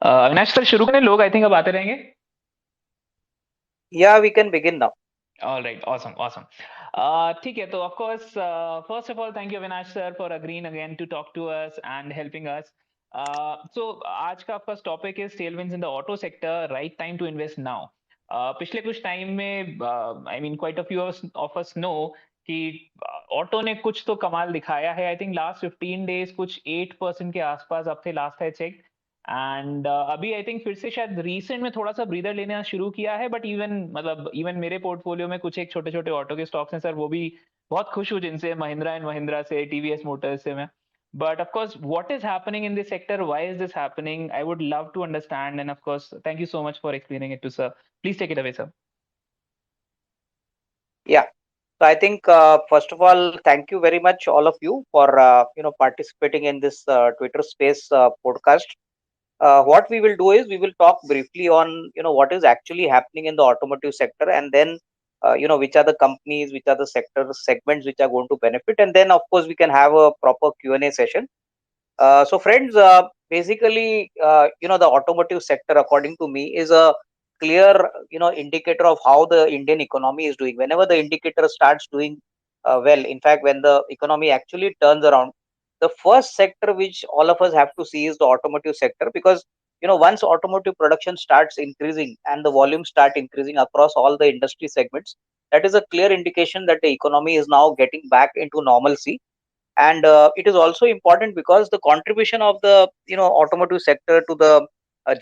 Avinash sir शुरू करें, लोग आई थिंक अब आते रहेंगे. Yeah, we can begin now. All right, awesome, awesome. ठीक है, तो of course, first of all, thank you Avinash sir for agreeing again to talk to us and helping us. So आज का आपका topic is tailwinds in the auto sector, right time to invest now. पिछले कुछ time में I mean quite a few of us know कि auto ने कुछ तो कमाल दिखाया है. आई थिंक लास्ट 15 डेज कुछ 8% के आसपास अब थे, लास्ट आई चेक. एंड अभी आई थिंक फिर से शायद रीसेंट में थोड़ा सा ब्रीदर लेना शुरू किया है, बट इवन मतलब इवन मेरे पोर्टफोलियो में कुछ एक छोटे छोटे ऑटो के स्टॉक्स हैं सर, वो भी बहुत खुश हूँ जिनसे, महिंद्रा एंड महिंद्रा से, टीवीएस मोटर्स से मैं. But of course what is happening in this sector, why is this happening, I would love to understand. And of course thank you so much for explaining it to sir. Please take it away sir. Yeah. So I think first of all, thank you very much, all of you, for participating in this Twitter Space podcast. What we will do is we will talk briefly on what is actually happening in the automotive sector, and then which are the companies, which are the sectors, segments which are going to benefit, and then of course we can have a proper Q&A session. So friends, basically, the automotive sector, according to me, is a clear, indicator of how the Indian economy is doing. Whenever the indicator starts doing well, in fact, when the economy actually turns around, the first sector which all of us have to see is the automotive sector, because once automotive production starts increasing and the volumes start increasing across all the industry segments, that is a clear indication that the economy is now getting back into normalcy. And it is also important because the contribution of the automotive sector to the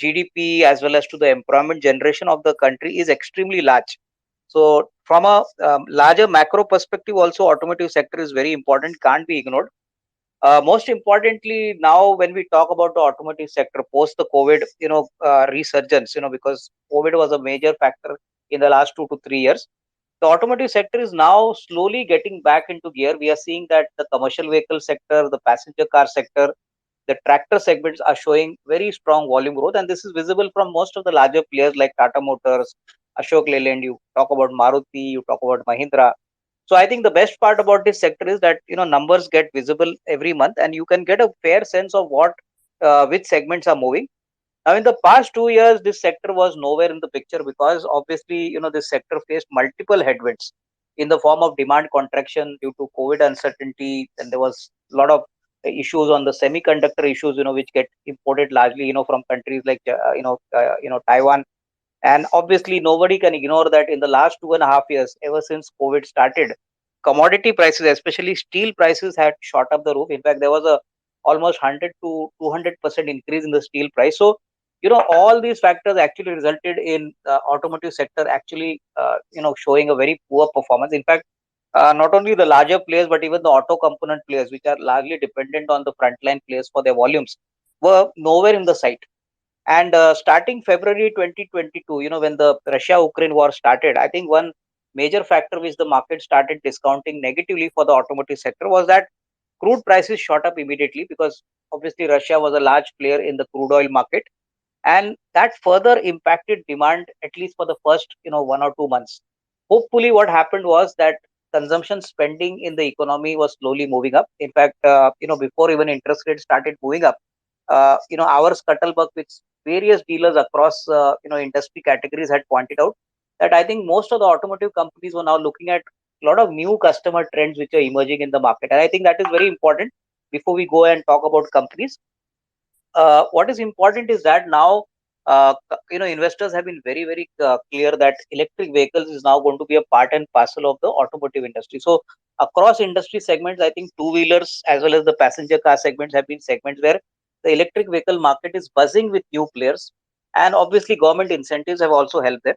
GDP as well as to the employment generation of the country is extremely large. So from a larger macro perspective also, automotive sector is very important, can't be ignored. Most importantly, now when we talk about the automotive sector post the COVID resurgence, because COVID was a major factor in the last 2 to 3 years, the automotive sector is now slowly getting back into gear. We are seeing that the commercial vehicle sector, the passenger car sector, the tractor segments are showing very strong volume growth, and this is visible from most of the larger players like Tata Motors, Ashok Leyland. You talk about Maruti, you talk about Mahindra. So I think the best part about this sector is that numbers get visible every month, and you can get a fair sense of what which segments are moving. Now, in the past 2 years, this sector was nowhere in the picture because obviously, this sector faced multiple headwinds in the form of demand contraction due to COVID uncertainty, and there was a lot of issues on the semiconductor issues, which get imported largely, from countries like Taiwan. And obviously, nobody can ignore that in the last 2.5 years, ever since COVID started, commodity prices, especially steel prices, had shot up the roof. In fact, there was a almost 100 to 200% increase in the steel price. So, all these factors actually resulted in automotive sector actually, showing a very poor performance. In fact, not only the larger players, but even the auto component players, which are largely dependent on the frontline players for their volumes, were nowhere in the sight. And starting February 2022, when the Russia-Ukraine war started, I think one major factor which the market started discounting negatively for the automotive sector was that crude prices shot up immediately, because obviously Russia was a large player in the crude oil market, and that further impacted demand at least for the first 1 or 2 months. Hopefully, what happened was that consumption spending in the economy was slowly moving up. In fact, before even interest rates started moving up, our scuttlebutt with various dealers across industry categories had pointed out that I think most of the automotive companies were now looking at a lot of new customer trends which are emerging in the market, and I think that is very important. Before we go and talk about companies, what is important is that now investors have been very very clear that electric vehicles is now going to be a part and parcel of the automotive industry. So across industry segments, I think two wheelers as well as the passenger car segments have been segments where the electric vehicle market is buzzing with new players, and obviously government incentives have also helped them.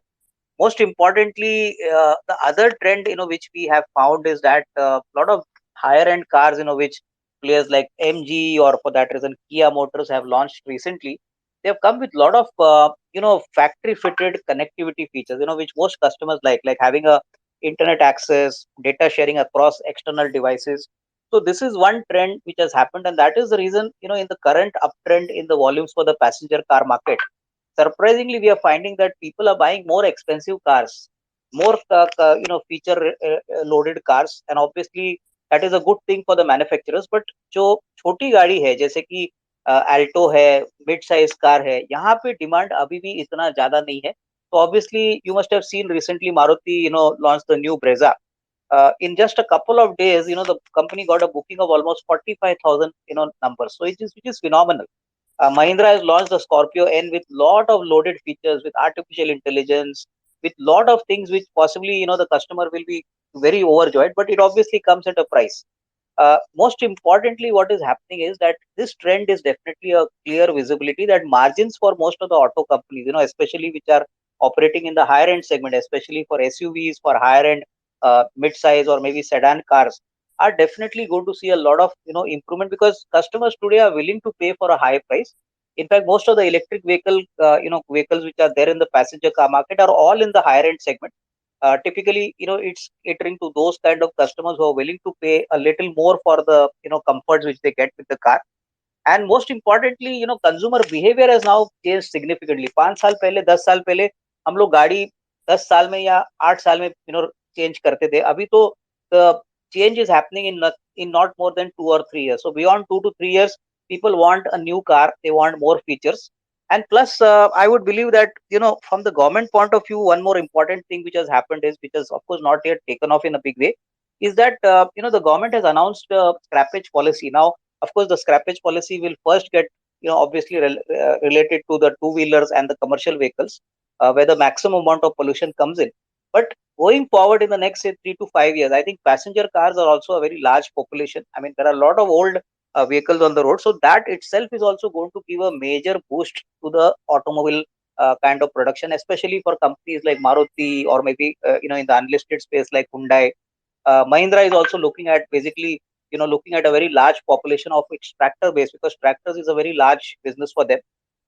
Most importantly, the other trend which we have found is that a lot of higher end cars, which players like MG or for that reason Kia Motors have launched recently, they have come with a lot of factory fitted connectivity features, which most customers like having a internet access, data sharing across external devices. So this is one trend which has happened, and that is the reason, in the current uptrend in the volumes for the passenger car market, surprisingly we are finding that people are buying more expensive cars, more feature loaded cars, and obviously that is a good thing for the manufacturers. But जो छोटी गाड़ी है, जैसे कि Alto है, mid size car है, यहाँ पे डिमांड अभी भी इतना ज्यादा नहीं है. तो obviously you must have seen recently Maruti launch the new Brezza. In just a couple of days, the company got a booking of almost 45,000 numbers, so which is phenomenal. Mahindra has launched the Scorpio N with lot of loaded features, with artificial intelligence, with lot of things which possibly the customer will be very overjoyed, but it obviously comes at a price. Most importantly, what is happening is that this trend is definitely a clear visibility that margins for most of the auto companies, especially which are operating in the higher end segment, especially for SUVs, for higher end mid-size or maybe sedan cars, are definitely going to see a lot of improvement, because customers today are willing to pay for a high price. In fact, most of the electric vehicles which are there in the passenger car market are all in the higher end segment. Typically, it's catering to those kind of customers who are willing to pay a little more for the comforts which they get with the car. And most importantly, consumer behavior has now changed significantly. 5 साल पहले, 10 साल पहले हम लोग गाड़ी 10 साल में या 8 साल में चेंज करते थे. अभी तो the change is happening in not more than 2 or 3 years. So beyond 2 to 3 years, people want a new car. They want more features. And plus, I would believe that from the government point of view, one more important thing which has happened is, which has of course not yet taken off in a big way, is that the government has announced a scrappage policy. Now, of course, the scrappage policy will first get obviously related to the two wheelers and the commercial vehicles, where the maximum amount of pollution comes in. But going forward in the next say 3 to 5 years, I think passenger cars are also a very large population. I mean, there are a lot of old vehicles on the road, so that itself is also going to give a major boost to the automobile kind of production, especially for companies like Maruti, or maybe in the unlisted space like Hyundai. Mahindra is also looking at basically looking at a very large population of its tractor base, because tractors is a very large business for them.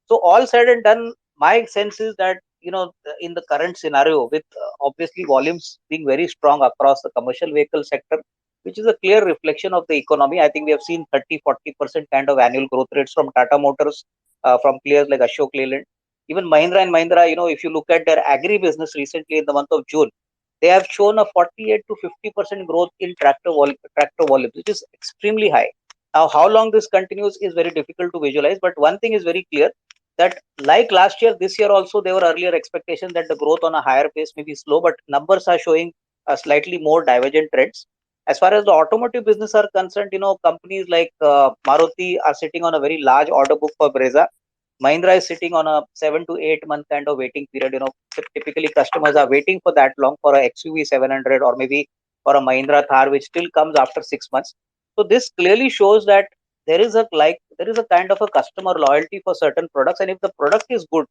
So all said and done, my sense is that in the current scenario, with obviously volumes being very strong across the commercial vehicle sector, which is a clear reflection of the economy. I think we have seen 30-40% kind of annual growth rates from Tata Motors, from players like Ashok Leyland, even Mahindra and Mahindra. If you look at their agri business recently in the month of June, they have shown a 48 to 50% growth in tractor volumes, which is extremely high. Now, how long this continues is very difficult to visualize, but one thing is very clear, that like last year, this year also there were earlier expectations that the growth on a higher pace may be slow, but numbers are showing a slightly more divergent trends. As far as the automotive business are concerned, companies like Maruti are sitting on a very large order book for Brezza. Mahindra is sitting on a 7 to 8 month kind of waiting period. Typically customers are waiting for that long for a XUV 700, or maybe for a Mahindra Thar, which still comes after 6 months. So this clearly shows that there is a kind of a customer loyalty for certain products, and if the product is good,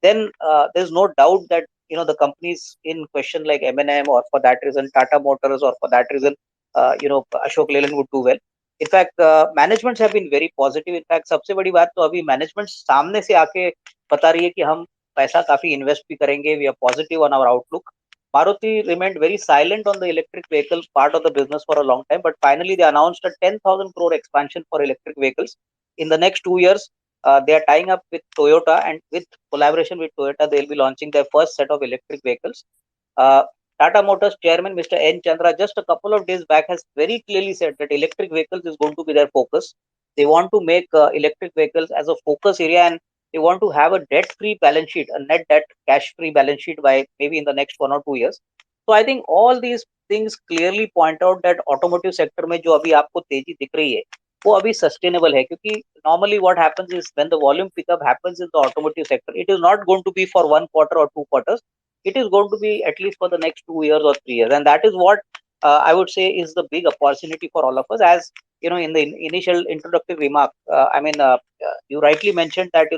then there's no doubt that the companies in question like M&M, or for that reason Tata Motors, or for that reason Ashok Leyland would do well. In fact, managements have been very positive. In fact, सबसे बड़ी बात तो अभी management सामने से आके बता रही है कि हम पैसा काफी इन्वेस्ट भी करेंगे. We are positive on our outlook. Maruti remained very silent on the electric vehicle part of the business for a long time, but finally they announced a 10,000 crore expansion for electric vehicles in the next 2 years. They are tying up with Toyota, and with collaboration with Toyota, they will be launching their first set of electric vehicles. Uh, Tata Motors chairman Mr. N. Chandra just a couple of days back has very clearly said that electric vehicles is going to be their focus. They want to make electric vehicles as a focus area, and they want to have a debt-free balance sheet, a net debt cash-free balance sheet by maybe in the next 1 or 2 years. So I think all these things clearly point out that automotive sector में जो अभी आपको तेजी दिख रही है, वो अभी सस्टेनेबल है, क्योंकि normally what happens is when the volume pickup happens in the automotive sector, it is not going to be for 1 quarter or 2 quarters. It is going to be at least for the next 2 years or 3 years, and that is what I would say is the big opportunity for all of us. As in the initial introductory remark, you rightly mentioned that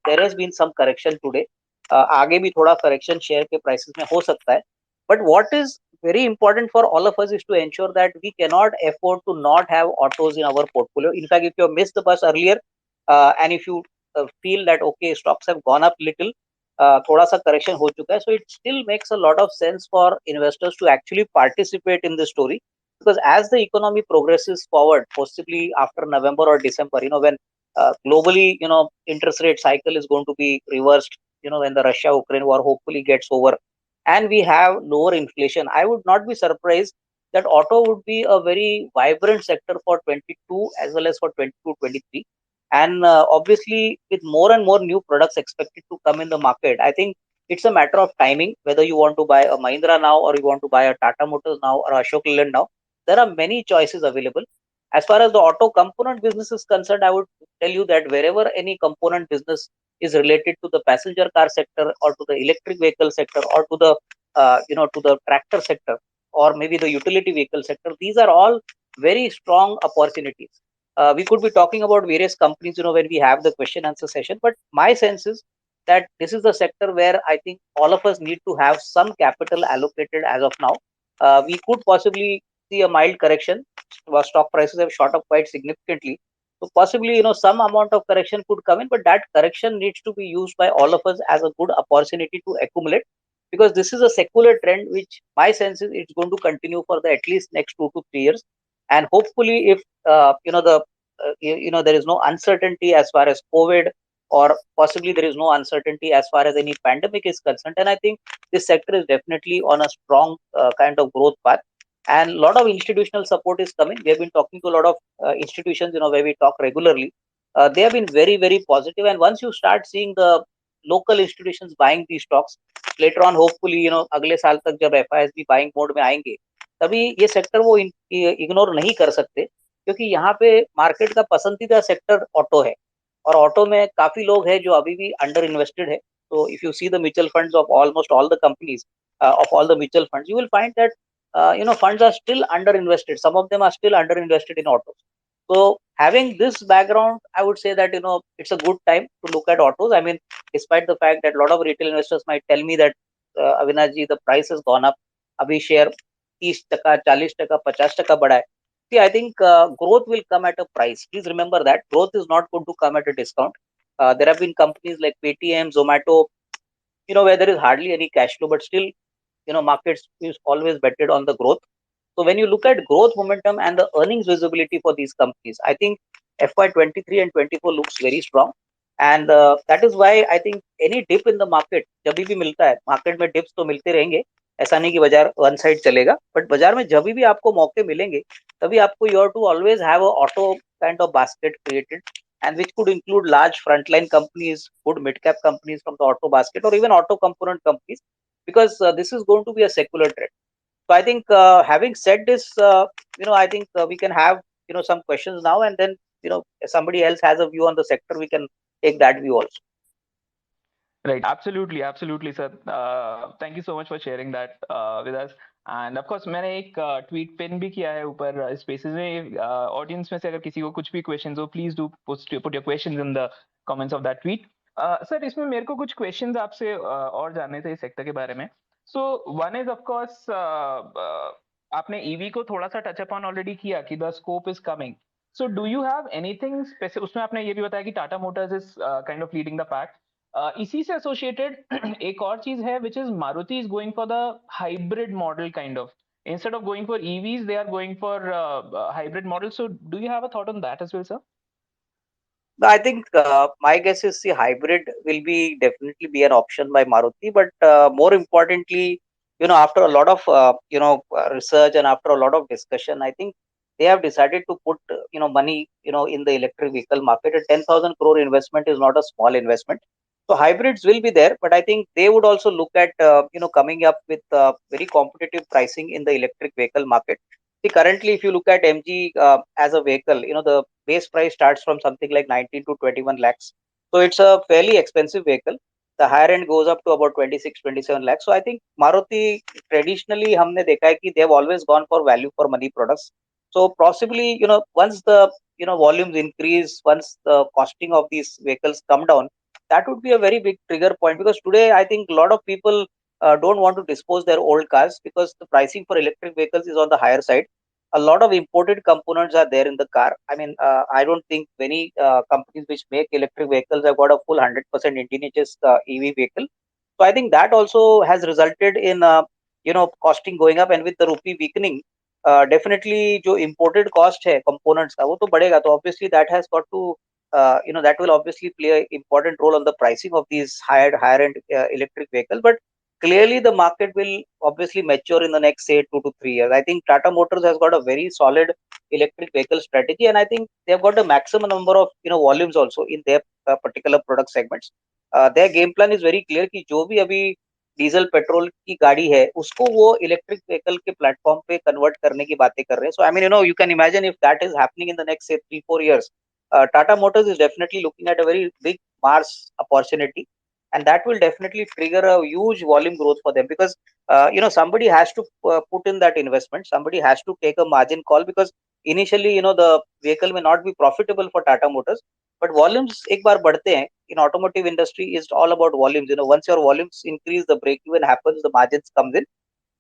there has been some correction today. आगे भी थोड़ा correction share के prices में हो सकता है, but what is very important for all of us is to ensure that we cannot afford to not have autos in our portfolio. In fact, if you have missed the bus earlier, and if you feel that okay, stocks have gone up little, थोड़ा सा correction हो चुका है, so it still makes a lot of sense for investors to actually participate in this story, because as the economy progresses forward, possibly after November or December, when globally interest rate cycle is going to be reversed, when the Russia Ukraine war hopefully gets over and we have lower inflation, I would not be surprised that auto would be a very vibrant sector for 22 as well as for 22-23. And obviously, with more and more new products expected to come in the market, I think it's a matter of timing whether you want to buy a Mahindra now or you want to buy a Tata Motors now or Ashok Leyland now. There are many choices available. As far as the auto component business is concerned, I would tell you that wherever any component business is related to the passenger car sector or to the electric vehicle sector or to the to the tractor sector or maybe the utility vehicle sector, these are all very strong opportunities. We could be talking about various companies, when we have the question answer session. But my sense is that this is the sector where I think all of us need to have some capital allocated as of now. We could possibly see a mild correction. Stock prices have shot up quite significantly. So possibly, some amount of correction could come in, but that correction needs to be used by all of us as a good opportunity to accumulate, because this is a secular trend which my sense is it's going to continue for the at least next 2 to 3 years. And hopefully, if there is no uncertainty as far as COVID, or possibly there is no uncertainty as far as any pandemic is concerned, and I think this sector is definitely on a strong kind of growth path. And a lot of institutional support is coming. We have been talking to a lot of institutions, where we talk regularly. They have been very, very positive. And once you start seeing the local institutions buying these stocks, later on hopefully, अगले साल तक जब FISB buying mode में आएंगे, तभी ये sector वो ignore नहीं कर सकते, क्योंकि यहाँ पे मार्केट का पसंदीदा सेक्टर ऑटो है। और ऑटो में काफी लोग हैं जो अभी भी अंडर इन्वेस्टेड है। तो if you see the mutual funds of almost all the companies, of all the mutual funds, you will find that funds are still under invested. Some of them are still under invested in autos. So having this background, I would say that it's a good time to look at autos. I mean, despite the fact that a lot of retail investors might tell me that Avinash ji, the price has gone up. अभी share 30%, 40%, 50% बढ़ा है. See, I think growth will come at a price. Please remember that growth is not going to come at a discount. There have been companies like Paytm, Zomato, where there is hardly any cash flow, but still, markets is always betted on the growth. So when you look at growth momentum and the earnings visibility for these companies, I think FY23 and 24 looks very strong. And that is why I think any dip in the market, जब भी मिलता है, market में dips तो मिलते रहेंगे, ऐसा नहीं कि बाजार वन साइड चलेगा, बट बाजार में जब भी आपको मौके मिलेंगे, तभी आपको you have to always have a auto kind of basket created, and which could include large frontline companies, good mid cap companies from the auto basket, or even auto component companies, because this is going to be a secular trend. So I think having said this, I think we can have some questions now, and then if somebody else has a view on the sector, we can take that view also. Right, absolutely, absolutely, sir. Thank you so much for sharing that with us. And of course, मैंने एक tweet pin भी किया है ऊपर spaces में. Audience में से अगर किसी को कुछ भी क्वेश्चंस हो, please do put your questions in the comments of that tweet. Sir, इसमें मेरे को कुछ क्वेश्चंस आपसे और जानने थे इस सेक्टर के बारे में. So one is of course, आपने ईवी को थोड़ा सा टच अपॉन ऑलरेडी किया कि the scope is coming. So do you have anything specific? उसमें आपने ये भी बताया कि Tata Motors is kind of leading the pack. इसी से एसोसिएटेड एक और चीज है which is Maruti is going for the hybrid model kind of. Instead of going for EVs, they are going for hybrid models. So do you have a thought on that as well, sir? I think my guess is the hybrid will be definitely be an option by Maruti, but more importantly, after a lot of research and after a lot of discussion, I think they have decided to put money in the electric vehicle market. A 10,000 crore investment is not a small investment. So hybrids will be there, but I think they would also look at coming up with very competitive pricing in the electric vehicle market. See, currently, if you look at MG as a vehicle, the base price starts from something like 19 to 21 lakhs. So it's a fairly expensive vehicle. The higher end goes up to about 26, 27 lakhs. So I think Maruti traditionally, हमने देखा है कि they have always gone for value for money products. So possibly, once the volumes increase, once the costing of these vehicles come down, that would be a very big trigger point, because today I think a lot of people don't want to dispose their old cars because the pricing for electric vehicles is on the higher side. A lot of imported components are there in the car. I mean, I don't think many companies which make electric vehicles have got a full 100% indigenous EV vehicle. So I think that also has resulted in costing going up, and with the rupee weakening, definitely जो imported cost है components का वो तो बढ़ेगा. तो obviously that has got to that will obviously play an important role on the pricing of these higher end electric vehicles. But clearly the market will obviously mature in the next say 2 to 3 years. I think Tata Motors has got a very solid electric vehicle strategy, and I think they've got a maximum number of volumes also in their particular product segments. Their game plan is very clear कि जो भी अभी diesel petrol की गाड़ी है उसको वो electric vehicle के प्लेटफॉर्म पे कन्वर्ट करने की बातें कर रहे हैं. So I mean you can imagine if that is happening in the next say 3 4 years, Tata Motors is definitely looking at a very big mass opportunity, and that will definitely trigger a huge volume growth for them because somebody has to put in that investment, somebody has to take a margin call because initially the vehicle may not be profitable for Tata Motors, but volumes एक बार बढ़ते हैं in automotive industry is all about volumes. Once your volumes increase, the break even happens, the margins comes in.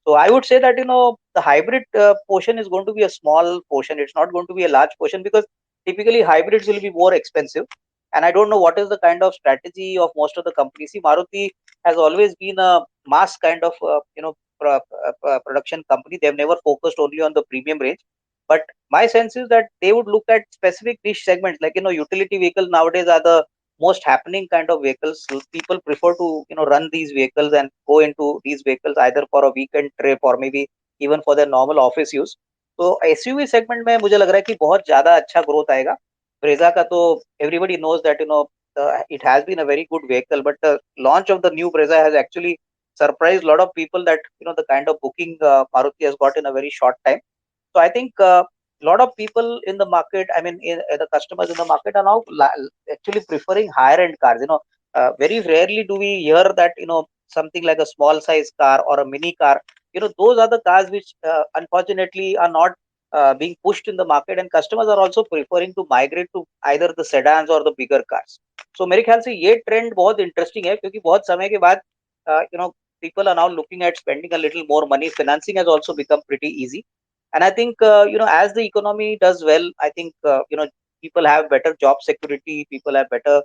So I would say that the hybrid portion is going to be a small portion. It's not going to be a large portion because typically hybrids will be more expensive. And I don't know what is the kind of strategy of most of the companies. See, Maruti has always been a mass kind of production company. They've never focused only on the premium range. But my sense is that they would look at specific niche segments, like utility vehicles nowadays are the most happening kind of vehicles. So people prefer to run these vehicles and go into these vehicles either for a weekend trip or maybe even for their normal office use. तो SUV segment में मुझे लग रहा है कि बहुत ज्यादा अच्छा ग्रोथ आएगा. ब्रेजा का तो everybody knows that it has been a very good vehicle, but the launch of the new Brezza has actually surprised a lot of people that the kind of booking Maruti has got in a very short time. So I think a lot of people in the market, I mean, the customers in the market are now actually preferring higher end cars. Very rarely do we hear that something like a small size car or a mini car. Those are the cars which unfortunately are not being pushed in the market, and customers are also preferring to migrate to either the sedans or the bigger cars. So मेरे ख्याल से ये trend बहुत interesting है क्योंकि बहुत समय के बाद people are now looking at spending a little more money. Financing has also become pretty easy, and I think as the economy does well, I think people have better job security, people have better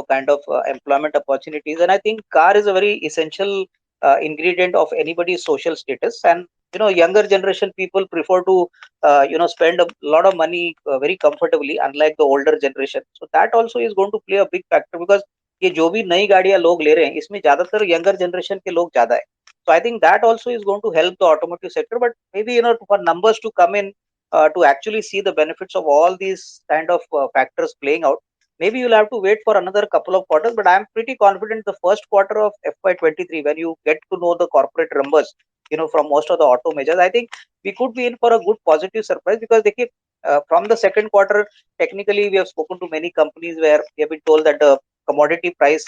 kind of employment opportunities, and I think car is a very essential ingredient of anybody's social status. And younger generation people prefer to spend a lot of money very comfortably, unlike the older generation. So that also is going to play a big factor because ये जो भी नई गाड़ियां लोग ले रहे हैं इसमें ज्यादातर यंगर जनरेशन के लोग ज्यादा है. So I think that also is going to help the automotive sector. But maybe for numbers to come in to actually see the benefits of all these kind of factors playing out, maybe you'll have to wait for another couple of quarters. But I'm pretty confident the first quarter of FY23, when you get to know the corporate numbers, from most of the auto majors, I think we could be in for a good positive surprise because they keep from the second quarter. Technically, we have spoken to many companies where we have been told that the commodity price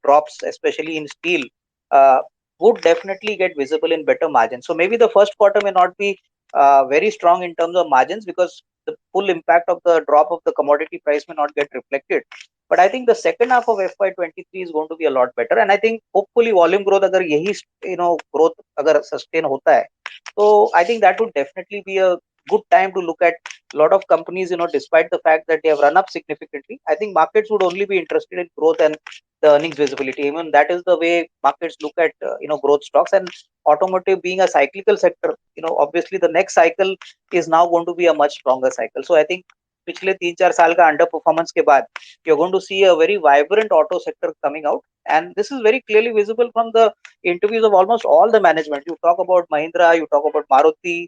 drops, especially in steel. Uh, would definitely get visible in better margins. So maybe the first quarter may not be very strong in terms of margins because the full impact of the drop of the commodity price may not get reflected. But I think the second half of FY23 is going to be a lot better, and I think hopefully volume growth अगर यही growth अगर sustain होता है, so I think that would definitely be a good time to look at a lot of companies. Despite the fact that they have run up significantly, I think markets would only be interested in growth and the earnings visibility. Even that is the way markets look at growth stocks. And automotive being a cyclical sector, obviously the next cycle is now going to be a much stronger cycle. So I think पिछले 3 4 साल का under performance के बाद you're going to see a very vibrant auto sector coming out, and this is very clearly visible from the interviews of almost all the management. You talk about Mahindra, you talk about Maruti,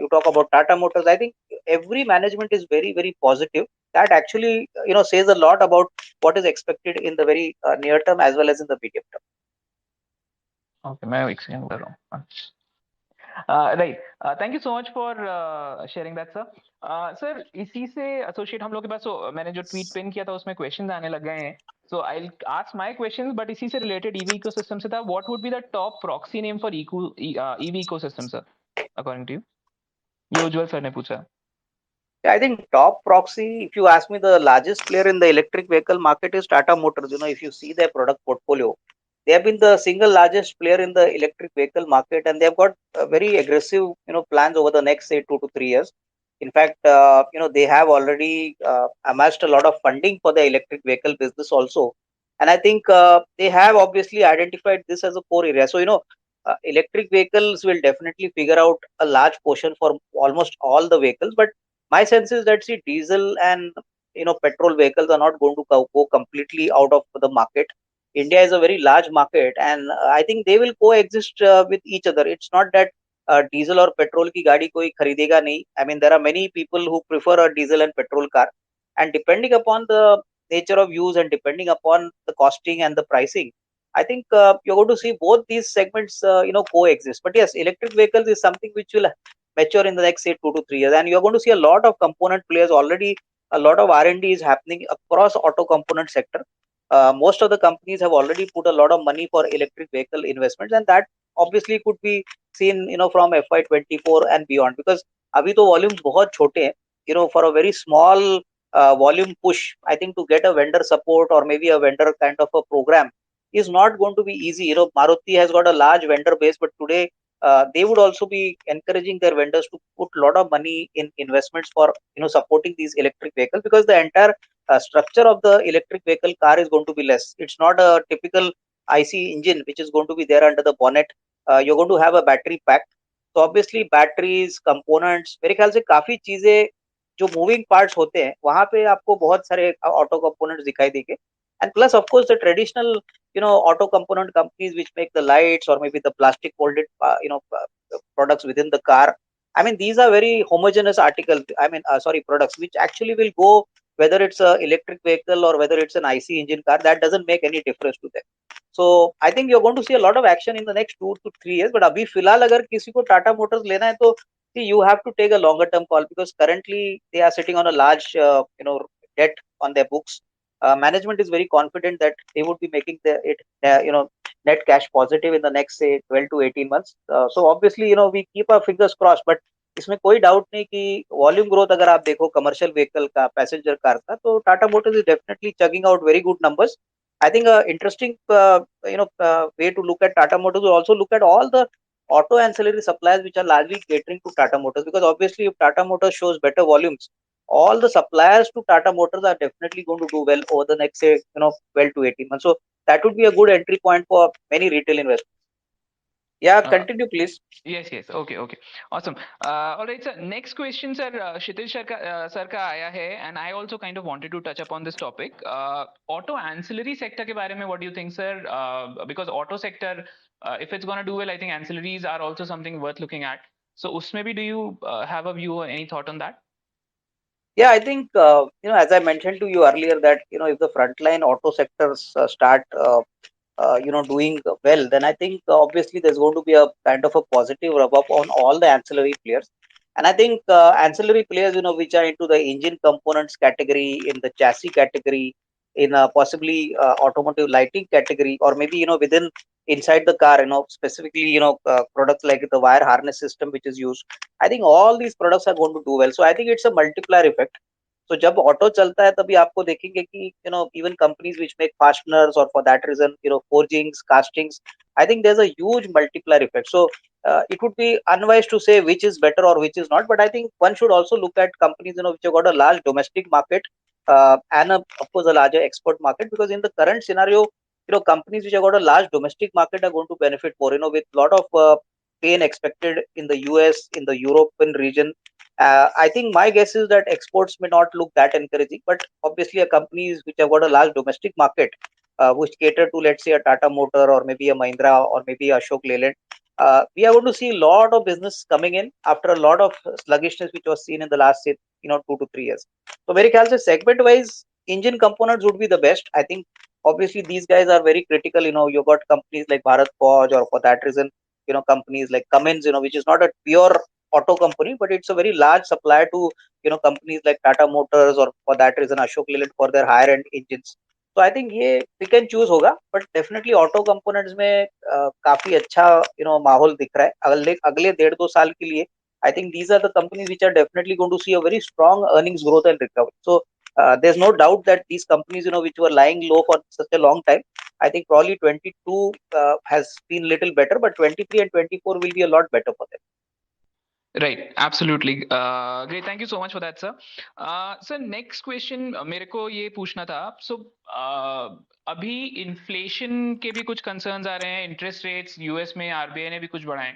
you talk about Tata Motors. I think every management is very very positive. That actually says a lot about what is expected in the very near term as well as in the medium term. Okay, मैं एक second कर रहा हूँ. Right. Thank you so much for sharing that sir. Sir इसी से associate हम लोग के पास मैंने जो ट्वीट पिन किया था उसमें क्वेश्चंस आने लग गए हैं. So I will ask my questions but इसी से रिलेटेड ईवी इकोसिस्टम से था. What would be the top proxy name for EV ecosystem sir according to you? ये उज्जवल सर ने पूछा. I think top proxy, if you ask me, the largest player in the electric vehicle market is Tata Motors. If you see their product portfolio, they have been the single largest player in the electric vehicle market, and they have got very aggressive, plans over the next say 2 to 3 years. In fact, they have already amassed a lot of funding for the electric vehicle business also, and I think they have obviously identified this as a core area. So electric vehicles will definitely figure out a large portion for almost all the vehicles, but my sense is that see diesel and petrol vehicles are not going to go completely out of the market. India is a very large market, and I think they will coexist with each other. It's not that diesel or petrol की गाड़ी कोई खरीदेगा नहीं. I mean, there are many people who prefer a diesel and petrol car, and depending upon the nature of use and depending upon the costing and the pricing, I think you're going to see both these segments, coexist. But yes, electric vehicles is something which will mature in the next say 2 to 3 years, and you're going to see a lot of component players already. A lot of R&D is happening across auto component sector. Most of the companies have already put a lot of money for electric vehicle investments, and that obviously could be seen, from FY24 and beyond. Because अभी तो volumes बहुत छोटे हैं, for a very small volume push, I think to get a vendor support or maybe a vendor kind of a program is not going to be easy. Maruti has got a large vendor base, but today they would also be encouraging their vendors to put a lot of money in investments for supporting these electric vehicles, because the entire structure of the electric vehicle car is going to be less. It's not a typical IC engine which is going to be there under the bonnet. You're going to have a battery pack. तो obviously batteries components, मेरे ख्याल से काफी चीजें जो moving parts होते हैं वहां पे आपको बहुत सारे ऑटो कंपोनेंट्स दिखाई देंगे. And plus of course the traditional auto component companies which make the lights or maybe the plastic molded products within the car. I mean, these are very homogeneous articles. I mean, sorry, products which actually will go, whether it's a electric vehicle or whether it's an IC engine car, that doesn't make any difference to them. So I think you're going to see a lot of action in the next 2 to 3 years. But अभी फिलहाल अगर किसी को Tata Motors लेना है तो see, you have to take a longer term call, because currently they are sitting on a large debt on their books. Management is very confident that they would be making it net cash positive in the next say 12 to 18 months. So obviously we keep our fingers crossed, but इसमें कोई doubt नहीं कि volume growth अगर आप देखो commercial vehicle का, passenger car का, तो Tata Motors is definitely chugging out very good numbers. I think a interesting way to look at Tata Motors will also look at all the auto ancillary suppliers which are largely catering to Tata Motors, because obviously if Tata Motors shows better volumes, all the suppliers to Tata Motors are definitely going to do well over the next say 12 to 18 months. So that would be a good entry point for many retail investors. Yeah, Uh, continue please. yes, yes. Okay, okay. Awesome. All right, sir. Next question, sir. Kshitij sir का आया है, and I also kind of wanted to touch upon this topic. Auto ancillary sector के बारे में, what do you think, sir? Because auto sector, if it's gonna do well, I think ancillaries are also something worth looking at. So, उसमें भी, do you have a view or any thought on that? Yeah, I think as I mentioned to you earlier that if the frontline auto sectors start doing well, then I think obviously there's going to be a kind of a positive rub up on all the ancillary players. And I think ancillary players, which are into the engine components category, in the chassis category, in possibly automotive lighting category, or maybe within inside the car, specifically products like the wire harness system which is used. I think all these products are going to do well. So I think it's a multiplier effect. तो जब auto चलता है तभी आपको देखेंगे कि even companies which make fasteners, और for that reason forgings, castings, I think there's a huge multiplier effect. So it would be unwise to say which is better or which is not, but I think one should also look at companies which have got a large domestic market, and of course a larger export market, because in the current scenario companies which have got a large domestic market are going to benefit more, with a lot of pain expected in the US, in the European region. I think my guess is that exports may not look that encouraging, but obviously a companies which have got a large domestic market, which cater to, let's say, a Tata Motor or maybe a Mahindra or maybe Ashok Leyland, we are going to see a lot of business coming in after a lot of sluggishness which was seen in the last say 2 to 3 years. So very ख्याल से segment wise engine components would be the best. I think obviously these guys are very critical. You got companies like Bharat Forge, or for that reason companies like Cummins, which is not a pure auto company, but it's a very large supplier to companies like Tata Motors, or for that reason Ashok Leyland for their higher end engines. तो I think ये pick and choose होगा, but definitely auto components में काफी अच्छा माहौल दिख रहा है अगले अगले 1.5-2 साल के लिए. I think these are the companies which are definitely going to see a very strong earnings growth and recovery. So there's no doubt that these companies which were lying low for such a long time, I think probably 22 has been little better, but 23 and 24 will be a lot better for them. Right, absolutely. Great, thank you so much for that, sir. Sir, next question मेरे को ये पूछना था. So, अभी inflation के भी कुछ concerns आ रहे हैं, interest rates US में RBI ने भी कुछ बढ़ाए,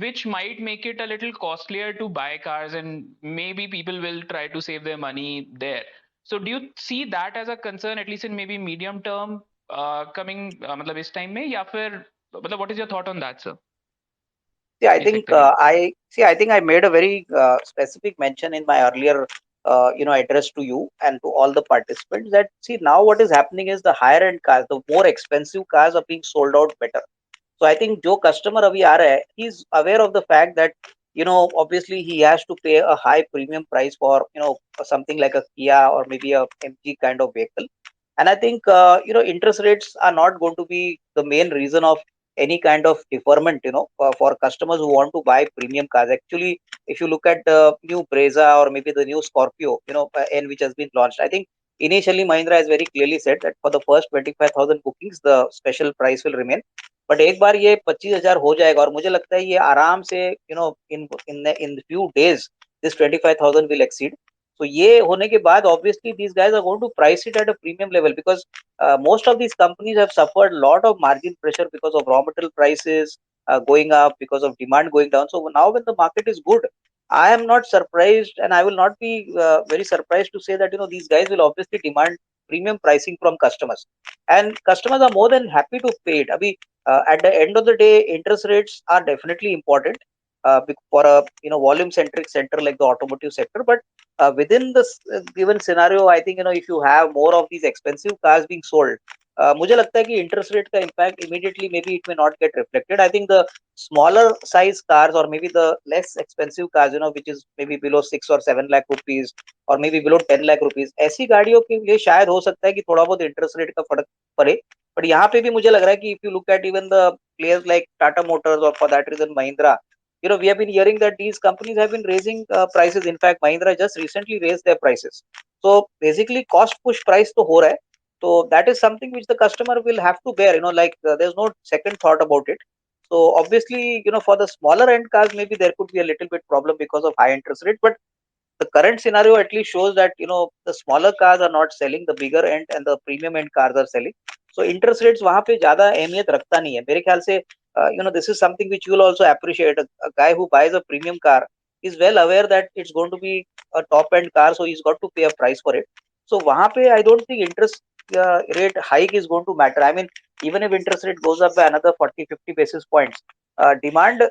which might make it a little costlier to buy cars, and maybe people will try to save their money there. So, do you see that as a concern, at least in maybe medium term? Coming मतलब इस time में, या फिर मतलब what is your thought on that sir, See, I ये think sector के लिए? I see. I think I made a very specific mention in my earlier, address to you and to all the participants that see now what is happening is the higher end cars, the more expensive cars are being sold out better. So I think जो customer अभी आ रहा है, he is aware of the fact that obviously he has to pay a high premium price for something like a Kia or maybe a MG kind of vehicle. And I think interest rates are not going to be the main reason of any kind of deferment. For customers who want to buy premium cars. Actually, if you look at the new Brezza or maybe the new Scorpio, N which has been launched, I think initially Mahindra has very clearly said that for the first 25,000 bookings, the special price will remain. But एक बार ये 25,000 हो जाएगा और मुझे लगता है ये आराम से in few days this 25,000 will exceed. So ये होने के बाद obviously these guys are going to price it at a premium level because most of these companies have suffered a lot of margin pressure because of raw material prices going up, because of demand going down. So now when the market is good, I am not surprised and I will not be very surprised to say that these guys will obviously demand premium pricing from customers, and customers are more than happy to pay it. Abhi, at the end of the day, interest rates are definitely important for a volume centric sector like the automotive sector. But within this given scenario, I think if you have more of these expensive cars being sold, मुझे लगता है कि interest rate का impact immediately maybe it may not get reflected. I think the smaller size cars or maybe the less expensive cars, which is maybe below 6 or 7 lakh rupees or maybe below 10 lakh rupees, ऐसी गाड़ियों के लिए शायद हो सकता है कि थोड़ा बहुत इंटरेस्ट रेट का फर्क पड़े. बट यहाँ पे भी मुझे लग रहा है कि if you look at even the players like Tata Motors और for that reason Mahindra, we have been hearing that these companies have been raising prices. In fact, Mahindra just recently raised their prices. So basically, cost push price to ho raha hai. So that is something which the customer will have to bear. Like there's no second thought about it. So obviously, for the smaller end cars, maybe there could be a little bit problem because of high interest rate. But the current scenario at least shows that the smaller cars are not selling, the bigger end and the premium end cars are selling. So interest rates वहां पे ज्यादा अहमियत रखता नहीं है मेरे ख्याल से. This is something which you will also appreciate. A guy who buys a premium car is well aware that it's going to be a top end car, so he's got to pay a price for it. So वहां पे I don't think interest rate hike is going to matter. I mean, even if interest rate goes up by another 40-50 basis points, demand,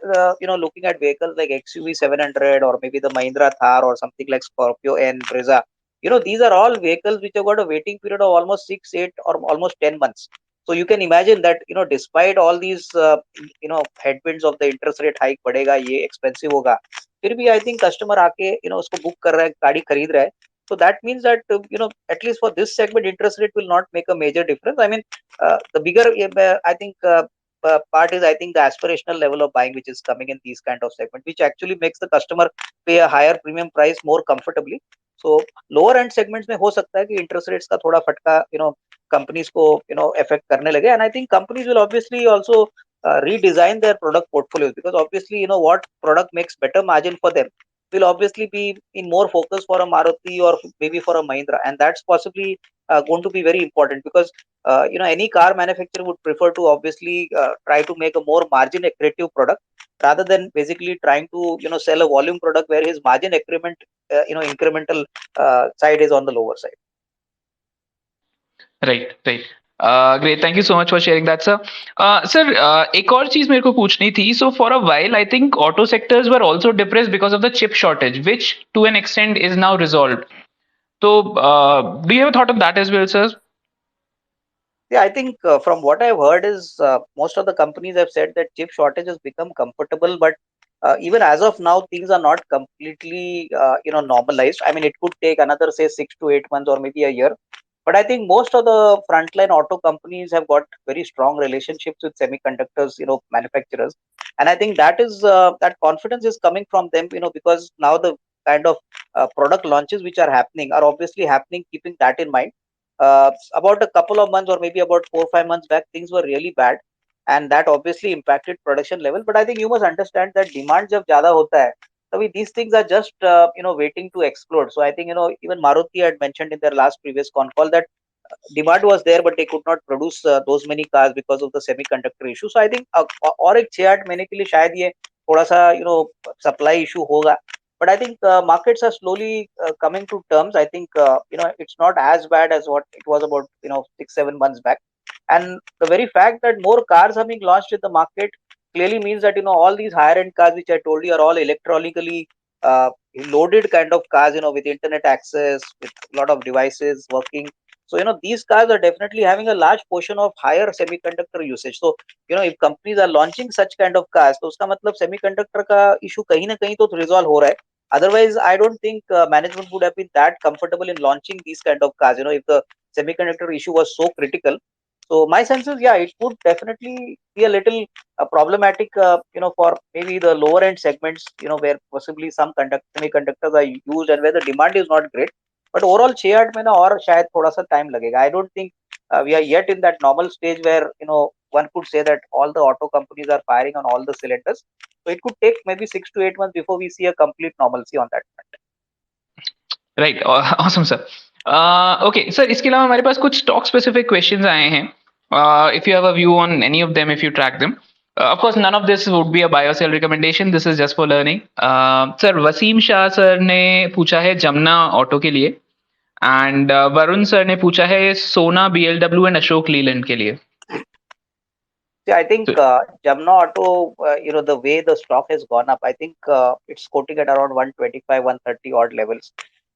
looking at vehicles like XUV 700 or maybe the Mahindra Thar or something like Scorpio and Brezza, these are all vehicles which have got a waiting period of almost 6, 8 or almost 10 months. So you can imagine that, despite all these, headwinds of the interest rate hike, बढ़ेगा ये expensive होगा, फिर भी I think customer आके, उसको book कर रहा है, गाड़ी खरीद रहा है. So that means that, at least for this segment, interest rate will not make a major difference. I mean, the bigger, I think, part is I think the aspirational level of buying which is coming in these kind of segment, which actually makes the customer pay a higher premium price more comfortably. So lower end segments में हो सकता है कि interest rates का थोड़ा फटका companies को affect करने लगे. And I think companies will obviously also redesign their product portfolios, because obviously what product makes better margin for them will obviously be in more focus for a Maruti or maybe for a Mahindra, and that's possibly going to be very important because any car manufacturer would prefer to obviously try to make a more margin accretive product rather than basically trying to sell a volume product where his margin incremental side is on the lower side. Right right. Great, thank you so much for sharing that sir. Sir, एक और चीज मेरे को पूछनी थी. So for a while I think auto sectors were also depressed because of the chip shortage which to an extent is now resolved. तो do you have a thought on that as well sir? Yeah, I think from what I've heard is most of the companies have said that chip shortage has become comfortable, but even as of now, things are not completely normalized. I mean, it could take another say 6 to 8 months or maybe a year. But I think most of the frontline auto companies have got very strong relationships with semiconductors, manufacturers, and I think that is that confidence is coming from them, because now the kind of product launches which are happening are obviously happening keeping that in mind. About a couple of months or maybe about 4 or 5 months back, things were really bad, and that obviously impacted production level. But I think you must understand that demand जब ज़्यादा होता है, तभी these things are just waiting to explode. So I think even Maruti had mentioned in their last previous con call that demand was there, but they could not produce those many cars because of the semiconductor issue. So I think और एक 6-8 महीने के लिए शायद ये थोड़ा सा supply issue होगा. But I think markets are slowly coming to terms. I think it's not as bad as what it was about 6-7 months back. And the very fact that more cars are being launched in the market clearly means that all these higher end cars which I told you are all electronically uh, loaded kind of cars, with internet access, with a lot of devices working. So these cars are definitely having a large portion of higher semiconductor usage. So if companies are launching such kind of cars, तो उसका मतलब semiconductor का issue कहीं ना कहीं तो resolve हो रहा है. Otherwise, I don't think management would have been that comfortable in launching these kind of cars. If the semiconductor issue was so critical. So my sense is, yeah, it would definitely be a little problematic, for maybe the lower end segments, where possibly some semiconductors are used and where the demand is not great. But overall, 6-8 महीना और शायद थोड़ा सा time लगेगा. I don't think we are yet in that normal stage where one could say that all the auto companies are firing on all the cylinders. So it could take maybe 6 to 8 months before we see a complete normalcy on that front. Right awesome sir okay sir इसके अलावा हमारे पास कुछ stock specific questions आए हैं if you have a view on any of them if you track them of course none of this would be a buy or sell recommendation, this is just for learning. Sir Waseem Shah sir ने पूछा है Jamuna auto के लिए and Varun sir ने पूछा है सोना BLW and Ashok Leyland के लिए. Yeah, I think तो Jamna Auto, the way the stock has gone up, I think it's quoting at around 125, 130 odd levels.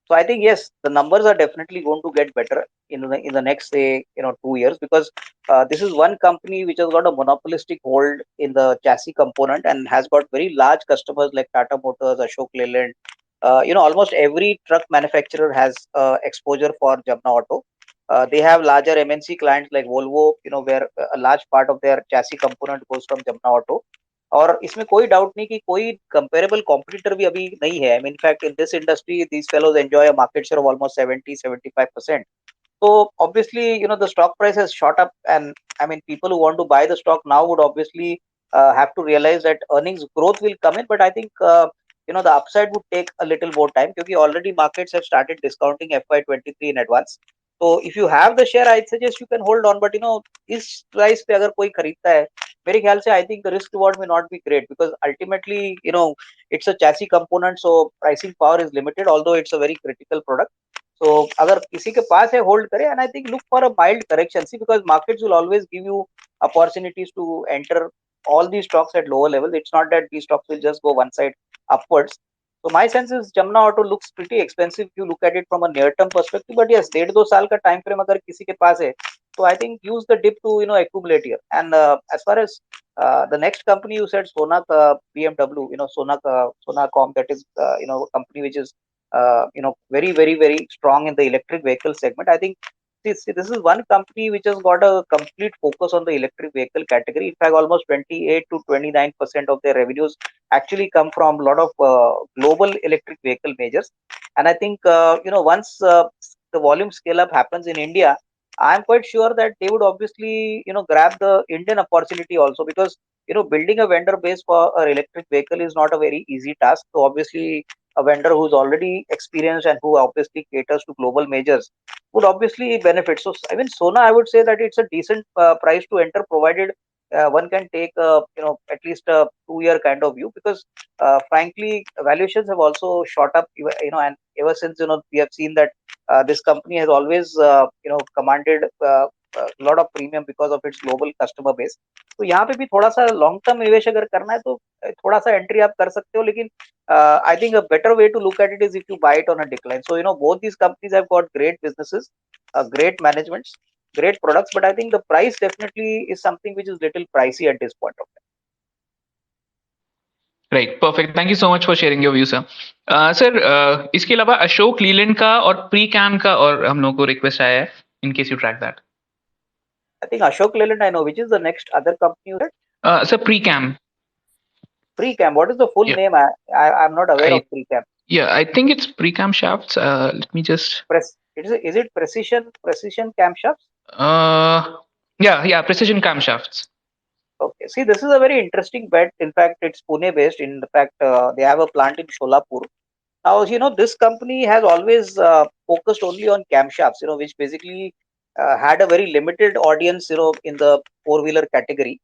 So I think yes, the numbers are definitely going to get better in the next, say, 2 years, because this is one company which has got a monopolistic hold in the chassis component and has got very large customers like Tata Motors, Ashok Leyland. Almost every truck manufacturer has exposure for Jamna Auto. They have larger MNC clients like Volvo, where a large part of their chassis component goes from Jamna Auto. और इसमें कोई doubt नहीं कि कोई comparable competitor भी अभी नहीं है. I mean, in fact, in this industry, these fellows enjoy a market share of almost 70-75%. So obviously, the stock price has shot up, and I mean, people who want to buy the stock now would obviously have to realize that earnings growth will come in, but I think the upside would take a little more time because already markets have started discounting FY23 in advance. So if you have the share, I suggest you can hold on. But इस price पे अगर कोई खरीदता है, मेरे ख्याल से I think the risk reward may not be great because ultimately, it's a chassis component, so pricing power is limited. Although it's a very critical product. So अगर किसी के पास है hold करे, and I think look for a mild correction. See, because markets will always give you opportunities to enter all these stocks at lower levels. It's not that these stocks will just go one side upwards. So my sense is Jamna Auto looks pretty expensive if you look at it from a near term perspective. But yes, 1.5-2 साल का time frame अगर किसी के पास है, so I think use the dip to accumulate here. And as far as the next company you said, Sonak BMW, Sonacom, that is a company which is very, very, very strong in the electric vehicle segment. I think this is one company which has got a complete focus on the electric vehicle category. In fact, almost 28 to 29% of their revenues actually come from a lot of global electric vehicle majors. And I think once the volume scale up happens in India, I'm quite sure that they would obviously grab the Indian opportunity also, because building a vendor base for an electric vehicle is not a very easy task. So obviously a vendor who's already experienced and who obviously caters to global majors would obviously benefit. So I mean, Sona, I would say that it's a decent price to enter, provided one can take at least a 2 year kind of view, because frankly valuations have also shot up, and ever since we have seen that this company has always commanded a lot of premium because of its global customer base. तो यहाँ पे भी थोड़ा सा long term निवेश अगर करना है तो थोड़ा सा एंट्री आप कर सकते हो, लेकिन I think a better way to look at it is if you buy it on a decline. So both these companies have got great businesses, great managements, great products, but I think the price definitely is something which is little pricey at this point of time. Right perfect, thank you so much for sharing your view sir. Sir इसके अलावा अशोक लीलैंड का और pre cam का और हम लोगों को request आया है, in case you track that. I think Ashok Leyland I know. Which is the next other company you said? Sir Precam. Precam. What is the full name? I'm not aware I of Precam. Yeah, I think it's pre-cam shafts. Let me just. Is it precision camshafts? Yeah, precision camshafts. Okay. See, this is a very interesting bet. In fact, it's Pune based. In fact, they have a plant in Sholapur. Now, this company has always focused only on camshafts, which basically had a very limited audience, in the four-wheeler category.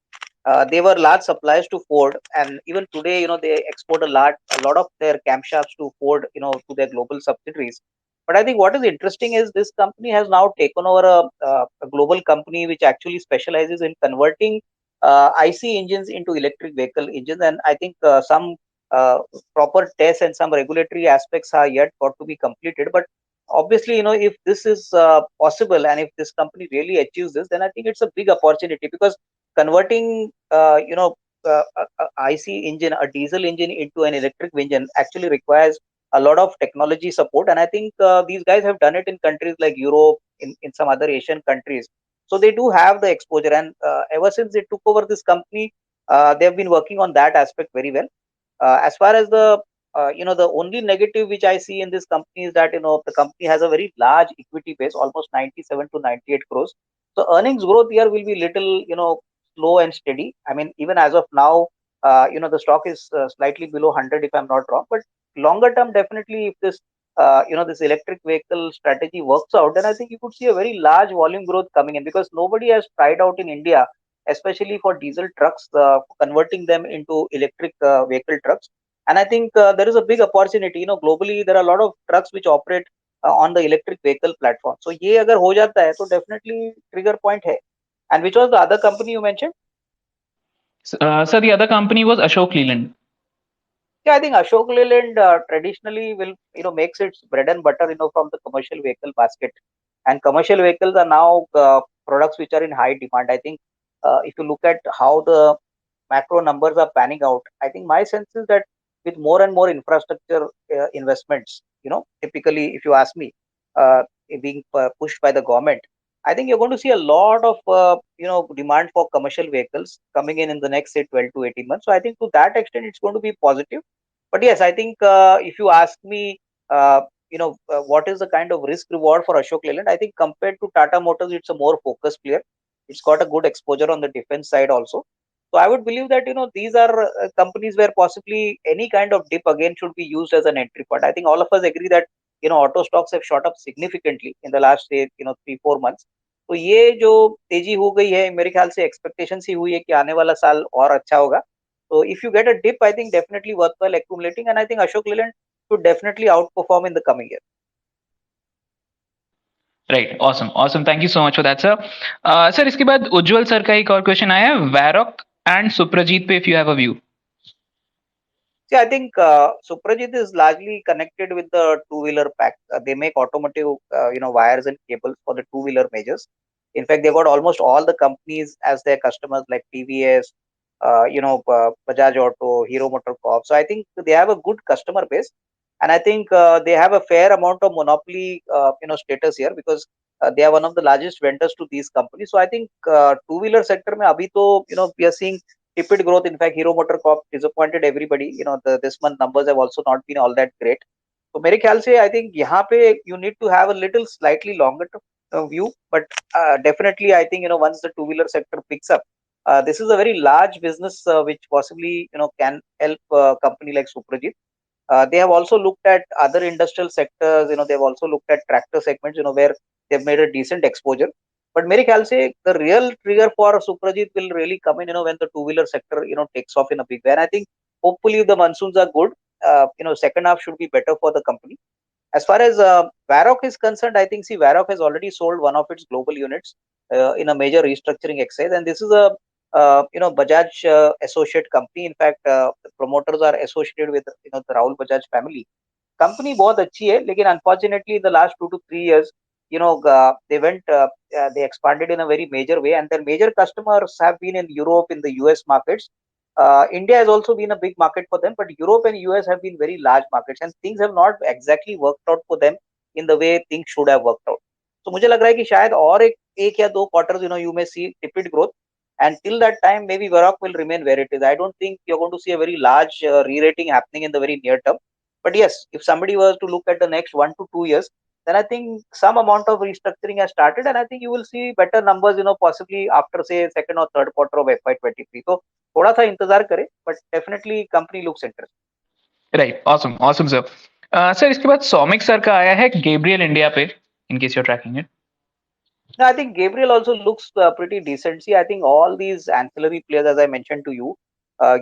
They were large suppliers to Ford, and even today, they export a lot of their camshafts to Ford, to their global subsidiaries. But I think what is interesting is this company has now taken over a global company which actually specializes in converting IC engines into electric vehicle engines. And I think some uh, proper tests and some regulatory aspects are yet got to be completed. But obviously, if this is possible and if this company really achieves this, then I think it's a big opportunity, because converting, IC engine, a diesel engine into an electric engine actually requires a lot of technology support. And I think these guys have done it in countries like Europe, in some other Asian countries. So they do have the exposure. And ever since they took over this company, they have been working on that aspect very well. As far as the only negative which I see in this company is that the company has a very large equity base, almost 97 to 98 crores. So earnings growth here will be little slow and steady. I mean, even as of now, the stock is slightly below 100 if I'm not wrong. But longer term, definitely, if this electric vehicle strategy works out, then I think you could see a very large volume growth coming in, because nobody has tried out in India, especially for diesel trucks, converting them into electric vehicle trucks. And I think there is a big opportunity. Globally, there are a lot of trucks which operate on the electric vehicle platform. So ये अगर हो जाता है तो definitely trigger point है. And which was the other company you mentioned? So the other company was Ashok Leland. Yeah, I think Ashok Leyland traditionally will makes its bread and butter from the commercial vehicle basket, and commercial vehicles are now products which are in high demand. I think if you look at how the macro numbers are panning out, I think my sense is that with more and more infrastructure investments, typically, if you ask me, being pushed by the government, I think you're going to see a lot of demand for commercial vehicles coming in the next say 12 to 18 months. So I think to that extent it's going to be positive. But yes, I think if you ask me, what is the kind of risk reward for Ashok Leyland? I think compared to Tata Motors, it's a more focused player. It's got a good exposure on the defense side also. So I would believe that these are companies where possibly any kind of dip again should be used as an entry point. I think all of us agree that auto stocks have shot up significantly in the last say 3-4 months. तो ये जो तेजी हो गई है, मेरे ख्याल से एक्सपेक्टेशन ही हुई है कि आने वाला साल और अच्छा होगा. So if you get a dip, I think definitely worthwhile accumulating, and I think Ashok Leyland should definitely outperform in the coming year. Right awesome awesome thank you so much for that sir sir इसके बाद उज्जवल sir का एक और question आया है Varroc and Suprajit पे if you have a view See, I think Suprajit is largely connected with the two-wheeler pack. They make automotive, wires and cables for the two-wheeler majors. In fact, they got almost all the companies as their customers, like TVS, Bajaj Auto, Hero MotoCorp. So I think they have a good customer base, and I think they have a fair amount of monopoly, status here, because they are one of the largest vendors to these companies. So I think two-wheeler sector में अभी तो we are seeing tepid growth. In fact, Hero MotoCorp disappointed everybody. This month numbers have also not been all that great. So मेरे ख्याल से I think यहाँ पे you need to have a little slightly longer view, but definitely I think once the two-wheeler sector picks up, this is a very large business which possibly can help a company like Suprajit. They have also looked at other industrial sectors. They've also looked at tractor segments. Where they've made a decent exposure. But मेरे ख्याल से the real trigger for Suprajit will really come in, when the two-wheeler sector, takes off in a big way. And I think hopefully if the monsoons are good, second half should be better for the company. As far as Varroc is concerned, I think see Varroc has already sold one of its global units in a major restructuring exercise, and this is a Bajaj associate company. In fact, the promoters are associated with the Rahul Bajaj family. Company बहुत अच्छी है, लेकिन unfortunately in the last 2 to 3 years they went they expanded in a very major way, and their major customers have been in Europe, in the US markets. India has also been a big market for them, but Europe and US have been very large markets, and things have not exactly worked out for them in the way things should have worked out. So मुझे लग रहा है कि शायद और एक या दो quarters you may see tepid growth, and till that time maybe Varroc will remain where it is. I don't think you're going to see a very large re-rating happening in the very near term. But yes, if somebody was to look at the next 1 to 2 years, then I think some amount of restructuring has started, and I think you will see better numbers, possibly after say second or third quarter of FY23. So थोड़ा सा इंतजार करें, but definitely company looks interesting. Right awesome awesome sir sir इसके बाद Soumik sir का आया है गेब्रियल इंडिया पे in case you are tracking it Now, I think Gabriel also looks pretty decent. See, I think all these ancillary players, as I mentioned to you,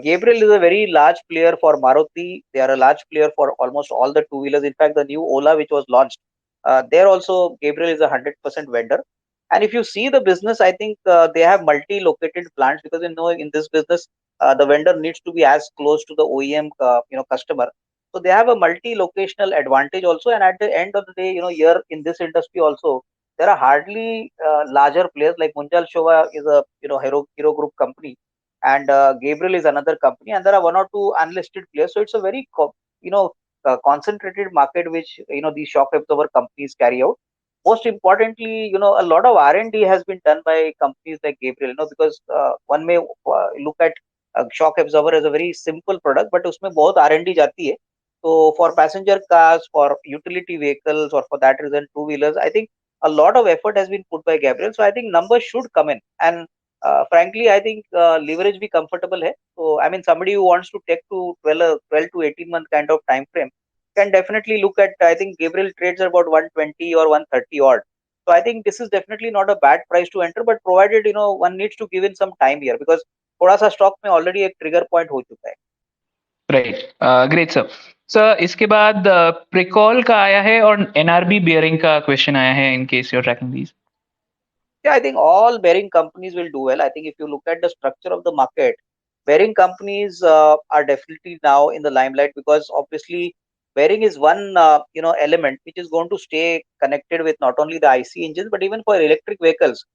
Gabriel is a very large player for Maruti. They are a large player for almost all the two wheelers. In fact, the new Ola, which was launched, There also Gabriel is a 100% vendor. And if you see the business, I think they have multi-located plants, because in this business, the vendor needs to be as close to the OEM customer. So they have a multi-locational advantage also. And at the end of the day, here in this industry also, there are hardly larger players. Like Munjal Shova is a Hero Group company, and Gabriel is another company, and there are one or two unlisted players. So it's a very concentrated market which these shock absorber companies carry out. Most importantly, a lot of R&D has been done by companies like Gabriel, because one may look at shock absorber as a very simple product, but उसमें बहुत R&D जाती है. So for passenger cars, for utility vehicles, or for that reason two wheelers, I think a lot of effort has been put by Gabriel. So I think numbers should come in, and frankly, I think leverage be comfortable hai. So I mean, somebody who wants to take to 12 to 18 month kind of time frame can definitely look at. I think Gabriel trades at about 120 or 130 odd. So I think this is definitely not a bad price to enter, but provided one needs to give in some time here, because थोड़ा सा stock में already एक trigger point हो चुका है. Right, great sir. Sir इसके बाद प्रिकॉल का आया है और एनआरबी बियरिंग का क्वेश्चन आया है, in case you are tracking these. Yeah, I think all bearing companies will do well. I think if you look at the structure of the market, bearing companies are definitely now in the limelight, because obviously bearing is one element which is going to stay connected with not only the IC engines but even for electric vehicles.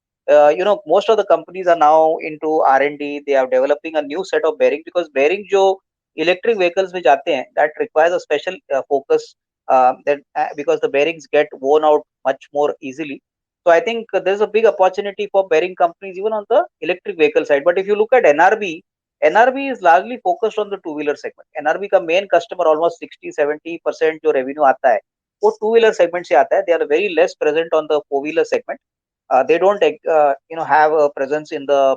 Most of the companies are now into R&D. They are developing a new set of bearing, because bearing jo electric vehicles which आते हैं, that requires a special focus, that because the bearings get worn out much more easily. So I think there's a big opportunity for bearing companies even on the electric vehicle side. But if you look at NRB, NRB is largely focused on the two-wheeler segment. NRB का main customer almost 60-70% जो revenue आता है वो two-wheeler segment से आता है. They are very less present on the four-wheeler segment. They don't have a presence in the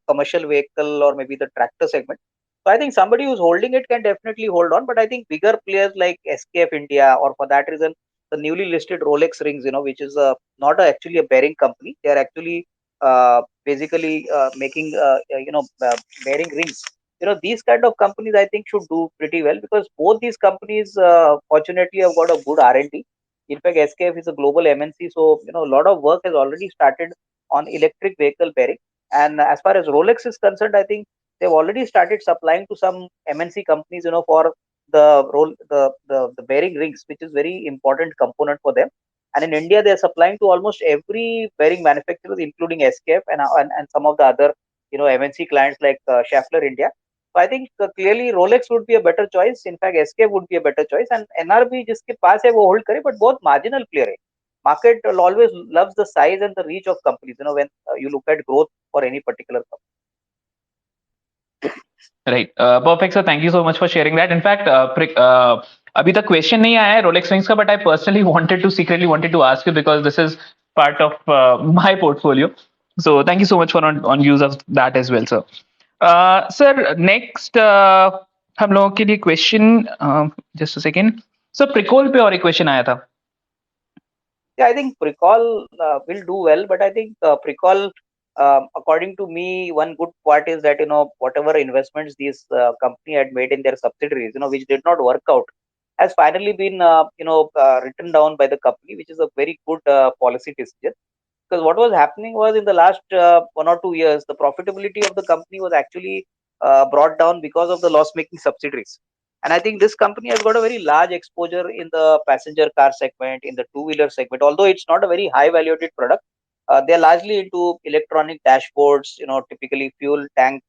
commercial vehicle or maybe the tractor segment. So I think somebody who's holding it can definitely hold on. But I think bigger players like SKF India, or for that reason the newly listed Rolex rings, which is not actually a bearing company. They are actually basically making bearing rings. These kind of companies I think should do pretty well, because both these companies fortunately have got a good R&D. In fact, SKF is a global MNC, so a lot of work has already started on electric vehicle bearing. And as far as Rolex is concerned, I think they've already started supplying to some MNC companies, for the bearing rings, which is very important component for them. And in India, they are supplying to almost every bearing manufacturer, including SKF and some of the other MNC clients like Schaeffler India. So I think clearly Rolex would be a better choice. In fact, SKF would be a better choice, and NRB जिसके पास है वो hold करे, but बहुत marginal player है. Market always loves the size and the reach of companies. When you look at growth for any particular company. Right, perfect sir, thank you so much for sharing that. In fact अभी तक question नहीं आया है Rolex rings का, but I personally secretly wanted to ask you because this is part of my portfolio. So thank you so much for on use of that as well sir. Sir next हम लोगों के लिए question, just a second sir, Pricol पे और एक question आया था. Yeah, I think Precol will do well, but I think Precol, according to me, one good part is that whatever investments these company had made in their subsidiaries, which did not work out, has finally been written down by the company, which is a very good policy decision. Because what was happening was, in the last 1 or 2 years, the profitability of the company was actually brought down because of the loss-making subsidiaries. And I think this company has got a very large exposure in the passenger car segment, in the two-wheeler segment. Although it's not a very high valuated product, they're largely into electronic dashboards, typically fuel tank,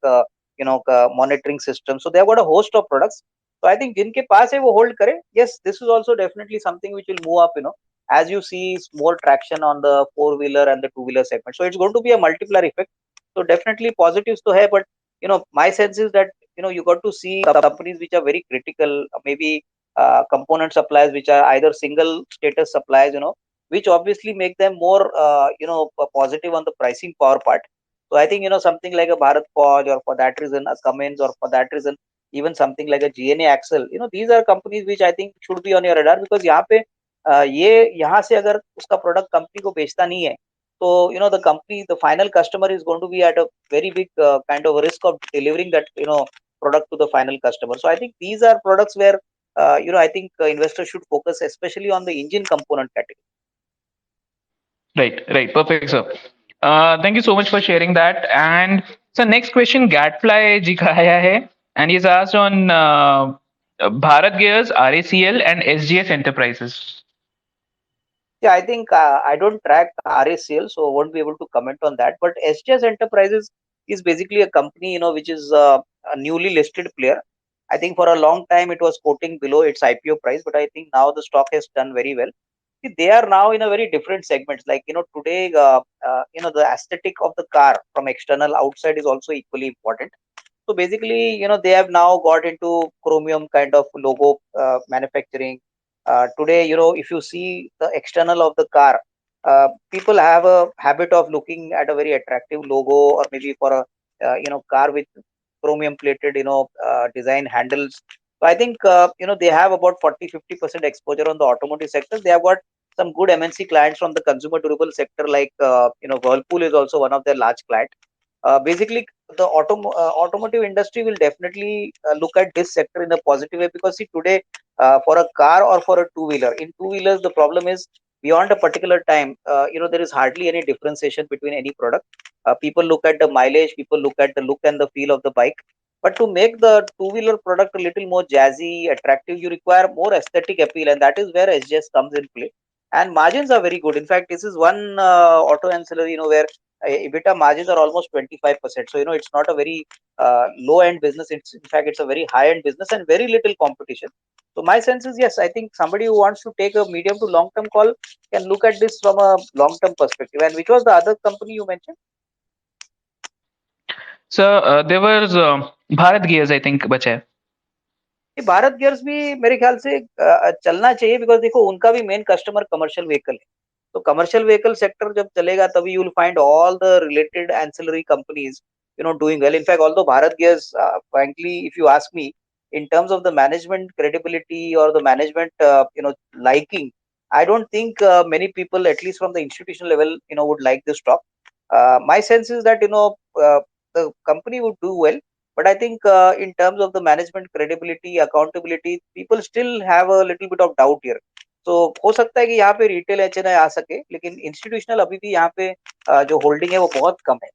monitoring systems. So they've got a host of products. So I think जिनके पास है वो hold करे. Yes, this is also definitely something which will move up, as you see more traction on the four-wheeler and the two-wheeler segment. So it's going to be a multiplier effect. So definitely positives to have, but my sense is that you got to see companies which are very critical, maybe component suppliers which are either single status suppliers, which obviously make them more positive on the pricing power part. So I think something like a Bharat Forge, or for that reason a Cummins, or for that reason even something like a GNA Axle, these are companies which I think should be on your radar, because यहाँ पे ये यहाँ से अगर उसका product company को बेचता नहीं है, so the company, the final customer is going to be at a very big kind of a risk of delivering that product to the final customer. So I think these are products where I think investors should focus especially on the engine component category. Right, right. Perfect, sir. Thank you so much for sharing that. And so next question, Gadfly ji ka aaya hai, and he's asked on Bharat Gears, RACL, and SGS Enterprises. Yeah, I think I don't track RACL, so won't be able to comment on that. But SGS Enterprises is basically a company, which is a newly listed player. I think for a long time it was quoting below its IPO price, but I think now the stock has done very well. See, they are now in a very different segments. Like today, the aesthetic of the car from external outside is also equally important. So basically, they have now got into chromium kind of logo manufacturing. Today, if you see the external of the car, people have a habit of looking at a very attractive logo, or maybe for a car with chromium plated design handles. So I think they have about 40-50% exposure on the automotive sector. They have got some good MNC clients from the consumer durable sector, like Whirlpool is also one of their large clients. Basically, the automotive industry will definitely look at this sector in a positive way, because see, today, for a car or for a two wheeler, in two wheelers the problem is beyond a particular time, there is hardly any differentiation between any product. People look at the mileage, people look at the look and the feel of the bike, but to make the two wheeler product a little more jazzy, attractive, you require more aesthetic appeal, and that is where SGS comes in play. And margins are very good. In fact, this is one auto ancillary, where EBITDA margins are almost 25%. So it's not a very low end business. It's in fact it's a very high end business and very little competition. So my sense is, yes, I think somebody who wants to take a medium to long term call can look at this from a long term perspective. And which was the other company you mentioned? So there was Bharat Gears, I think, बचा है. ये Bharat gears भी मेरे ख्याल से चलना चाहिए, because देखो उनका भी मेन कस्टमर कमर्शियल व्हीकल है. तो कमर्शियल व्हीकल सेक्टर जब चलेगा तभी you will find all the related ancillary companies doing well. In fact, although Bharat Gears, frankly, if you ask me, in terms of the management credibility or the management liking, I don't think many people, at least from the institutional level, would like this stock. My sense is that the company would do well, but I think in terms of the management credibility, accountability, people still have a little bit of doubt here. तो हो सकता है कि यहाँ पे retail HNI आ सके, लेकिन institutional अभी भी यहाँ पे जो होल्डिंग है वो बहुत कम है.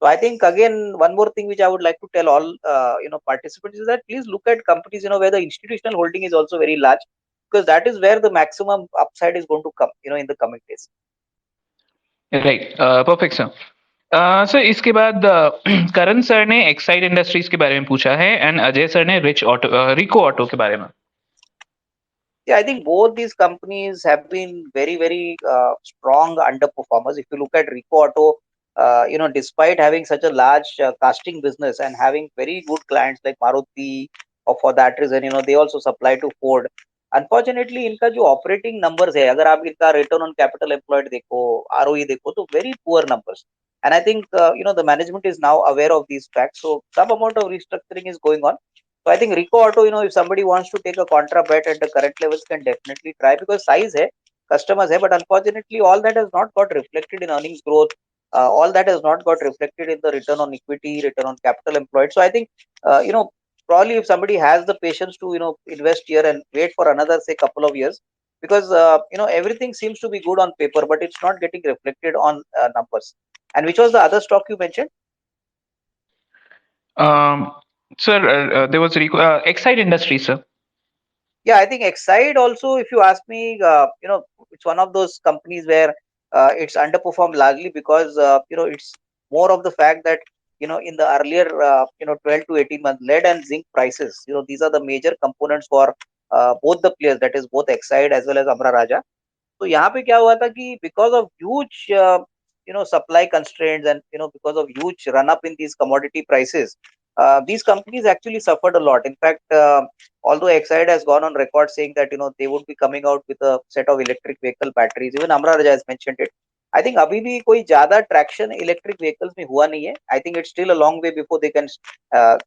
So I think again one more thing which I would like to tell all participants is that please look at companies where the institutional holding is also very large, because that is where the maximum upside is going to come in the coming days. Right, perfect, sir. Sir इसके बाद करण sir ने Exide industries के बारे में पूछा है and Ajay sir ने रिको auto के बारे में. Yeah, I think both these companies have been very, very strong underperformers. If you look at Rico Auto, despite having such a large casting business and having very good clients like Maruti, or for that reason, they also supply to Ford. Unfortunately, इनका जो operating numbers है, अगर आप इनका return on capital employed देखो, ROE देखो, तो very poor numbers. And I think the management is now aware of these facts. So some amount of restructuring is going on. So I think Rico Auto, if somebody wants to take a contra bet at the current levels, can definitely try, because size hai, customers hai, but unfortunately all that has not got reflected in earnings growth. All that has not got reflected in the return on equity, return on capital employed. So I think, probably if somebody has the patience to, invest here and wait for another, say, couple of years, because, everything seems to be good on paper, but it's not getting reflected on numbers. And which was the other stock you mentioned? Um, sir, there was Excite Industries, sir. Yeah, I think Exide also, if you ask me, it's one of those companies where it's underperformed largely because it's more of the fact that in the earlier 12 to 18 months, lead and zinc prices, these are the major components for both the players, that is both Exide as well as Amra Raja. तो यहाँ पे क्या हुआ था कि because of huge supply constraints, and because of huge run up in these commodity prices, these companies actually suffered a lot. In fact, although Exide has gone on record saying that they would be coming out with a set of electric vehicle batteries, even Amra Raja has mentioned it. I think अभी भी कोई ज्यादा traction electric vehicles में हुआ नहीं है. I think it's still a long way before they can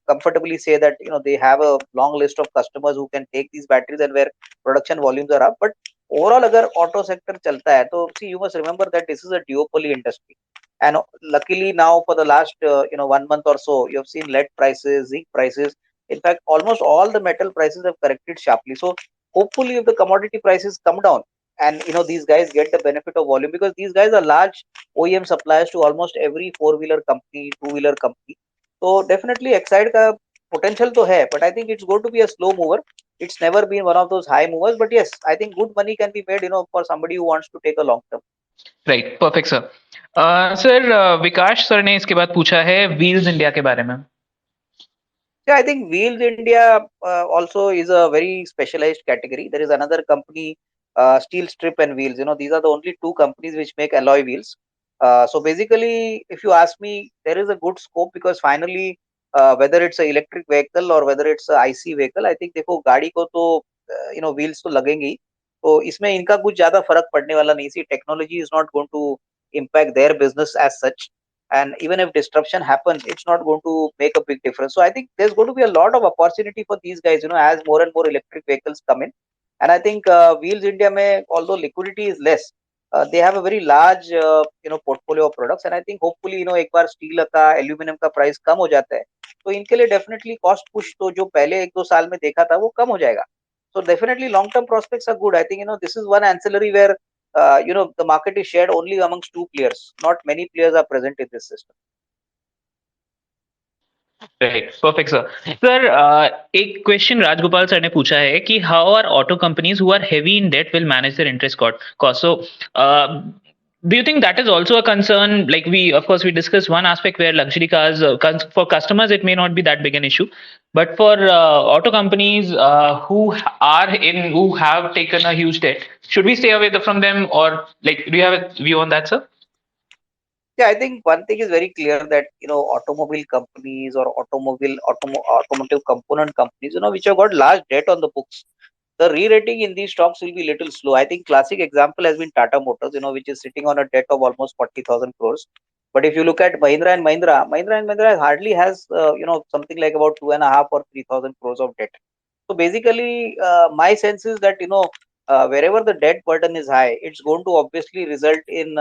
comfortably say that they have a long list of customers who can take these batteries and where production volumes are up. But overall अगर auto sector चलता है तो see, you must remember that this is a duopoly industry, and luckily now for the last 1 month or so, you have seen lead prices, zinc prices, in fact almost all the metal prices have corrected sharply. So hopefully if the commodity prices come down and these guys get the benefit of volume because these guys are large OEM suppliers to almost every four-wheeler company, two-wheeler company. So definitely Exide का potential तो है, but I think it's going to be a slow mover. It's never been one of those high movers, but yes, I think good money can be made, for somebody who wants to take a long term. Right, perfect sir. Sir, Vikas sir ने इसके बाद पूछा है wheels India के बारे में। Yeah, I think Wheels India also is a very specialized category. There is another company, Steel Strip and Wheels. These are the only two companies which make alloy wheels. So basically, if you ask me, there is a good scope because finally, whether it's a electric vehicle or whether it's a IC vehicle, I think देखो गाड़ी को तो wheels तो लगेंगे ही. तो इसमें इनका कुछ ज्यादा फर्क पड़ने वाला नहीं. See, technology is not going to impact their business as such, and even if disruption happens, it's not going to make a big difference. So I think there's going to be a lot of opportunity for these guys, as more and more electric vehicles come in. And I think Wheels India may, although liquidity is less, they have a very large portfolio of products. And I think hopefully एक बार steel का aluminium का price कम हो जाता है तो इनके लिए definitely cost push तो जो पहले एक दो साल में देखा था वो कम हो जाएगा. So definitely long term prospects are good. I think this is one ancillary where the market is shared only amongst two players. Not many players are present in this system. Right, perfect sir. Sir, एक question Rajgopal sir ने पूछा है कि how are auto companies who are heavy in debt will manage their interest cost. So do you think that is also a concern? Like, we of course we discussed one aspect where luxury cars, for customers it may not be that big an issue, but for auto companies who have taken a huge debt, should we stay away from them, or like, do you have a view on that, sir? Yeah, I think one thing is very clear that automobile companies or automotive component companies, which have got large debt on the books, the re-rating in these stocks will be little slow. I think classic example has been Tata Motors, which is sitting on a debt of almost 40,000 crores. But if you look at Mahindra and Mahindra hardly has something like about 2.5 or 3,000 crores of debt. So basically, my sense is that wherever the debt burden is high, it's going to obviously result in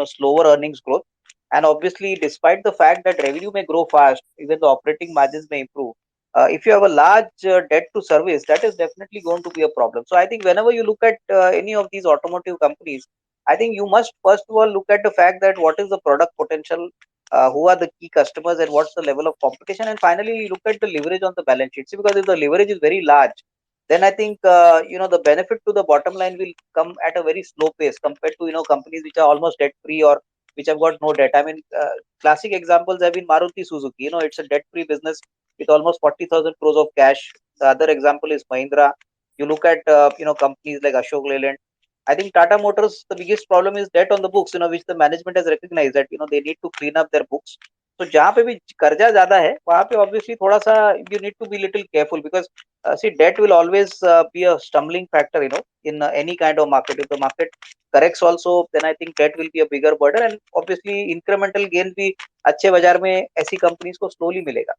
slower earnings growth. And obviously, despite the fact that revenue may grow fast, even the operating margins may improve. If you have a large debt to service, that is definitely going to be a problem. So I think whenever you look at any of these automotive companies, I think you must first of all look at the fact that what is the product potential, who are the key customers, and what's the level of competition, and finally look at the leverage on the balance sheet. See, because if the leverage is very large, then I think the benefit to the bottom line will come at a very slow pace compared to companies which are almost debt free or which have got no debt. I mean, classic examples have been Maruti Suzuki. It's a debt free business with almost 40,000 crores of cash. The other example is Mahindra. You look at companies like Ashok Leyland. I think Tata Motors, the biggest problem is debt on the books, which the management has recognized that they need to clean up their books. So जहाँ पे भी कर्जा ज्यादा है वहाँ पे obviously थोड़ा सा you need to be little careful because see, debt will always be a stumbling factor in any kind of market. If the market corrects also, then I think debt will be a bigger burden, and obviously incremental gain भी अच्छे बाजार में ऐसी companies को slowly मिलेगा.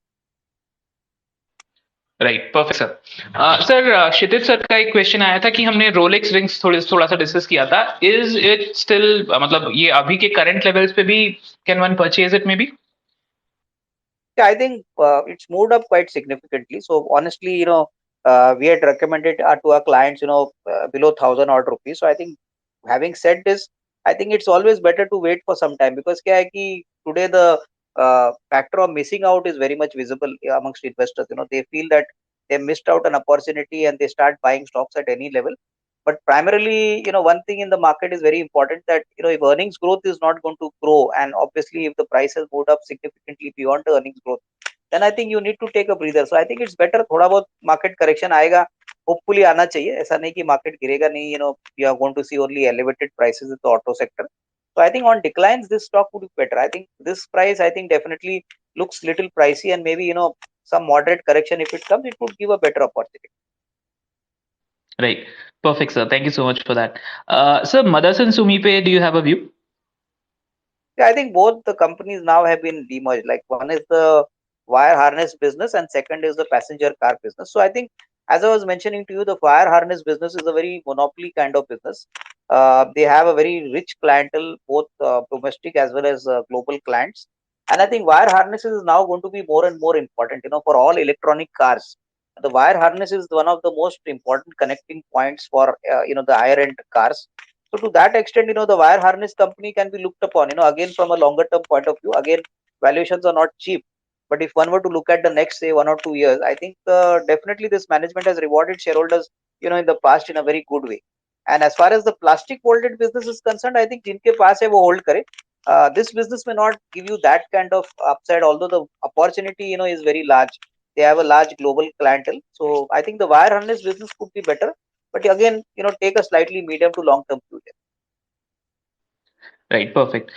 Right, perfect sir. Sir, क्षितिज sir का एक question आया था कि हमने रोलेक्स रिंग्स थोड़ा सा डिस्कस किया था। इज इट स्टिल, मतलब ये अभी के करंट लेवल्स पे भी can one purchase it may be? Yeah, I think it's moved up quite significantly. So honestly, we had recommended to our clients, below 1,000 odd rupees. So I think, having said this, I think it's always better to wait for some time because क्या है कि today the factor of missing out is very much visible amongst investors. They feel that they missed out an opportunity and they start buying stocks at any level. But primarily, one thing in the market is very important that if earnings growth is not going to grow, and obviously if the price has moved up significantly beyond the earnings growth, then I think you need to take a breather. So I think it's better थोड़ा बहुत market correction आएगा, hopefully आना चाहिए. ऐसा नहीं कि market गिरेगा नहीं. We are going to see only elevated prices in the auto sector. So I think on declines, this stock would be better. I think this price, I think definitely looks little pricey, and maybe some moderate correction if it comes, it would give a better opportunity. Right, perfect sir, thank you so much for that. Sir, Motherson Sumi पे do you have a view? Yeah, I think both the companies now have been demerged. Like, one is the wire harness business and second is the passenger car business. So I think, as I was mentioning to you, the wire harness business is a very monopoly kind of business. They have a very rich clientele, both domestic as well as global clients. And I think wire harnesses is now going to be more and more important, for all electronic cars. The wire harness is one of the most important connecting points for, the higher end cars. So to that extent, the wire harness company can be looked upon, again from a longer term point of view. Again, valuations are not cheap. But if one were to look at the next, say, 1 or 2 years, I think definitely this management has rewarded shareholders, in the past in a very good way. And as far as the plastic molded business is concerned, I think jinke paas hai wo hold kare. This business may not give you that kind of upside, although the opportunity, is very large. They have a large global clientele. So I think the wire harness business could be better. But again, take a slightly medium to long term view. Right perfect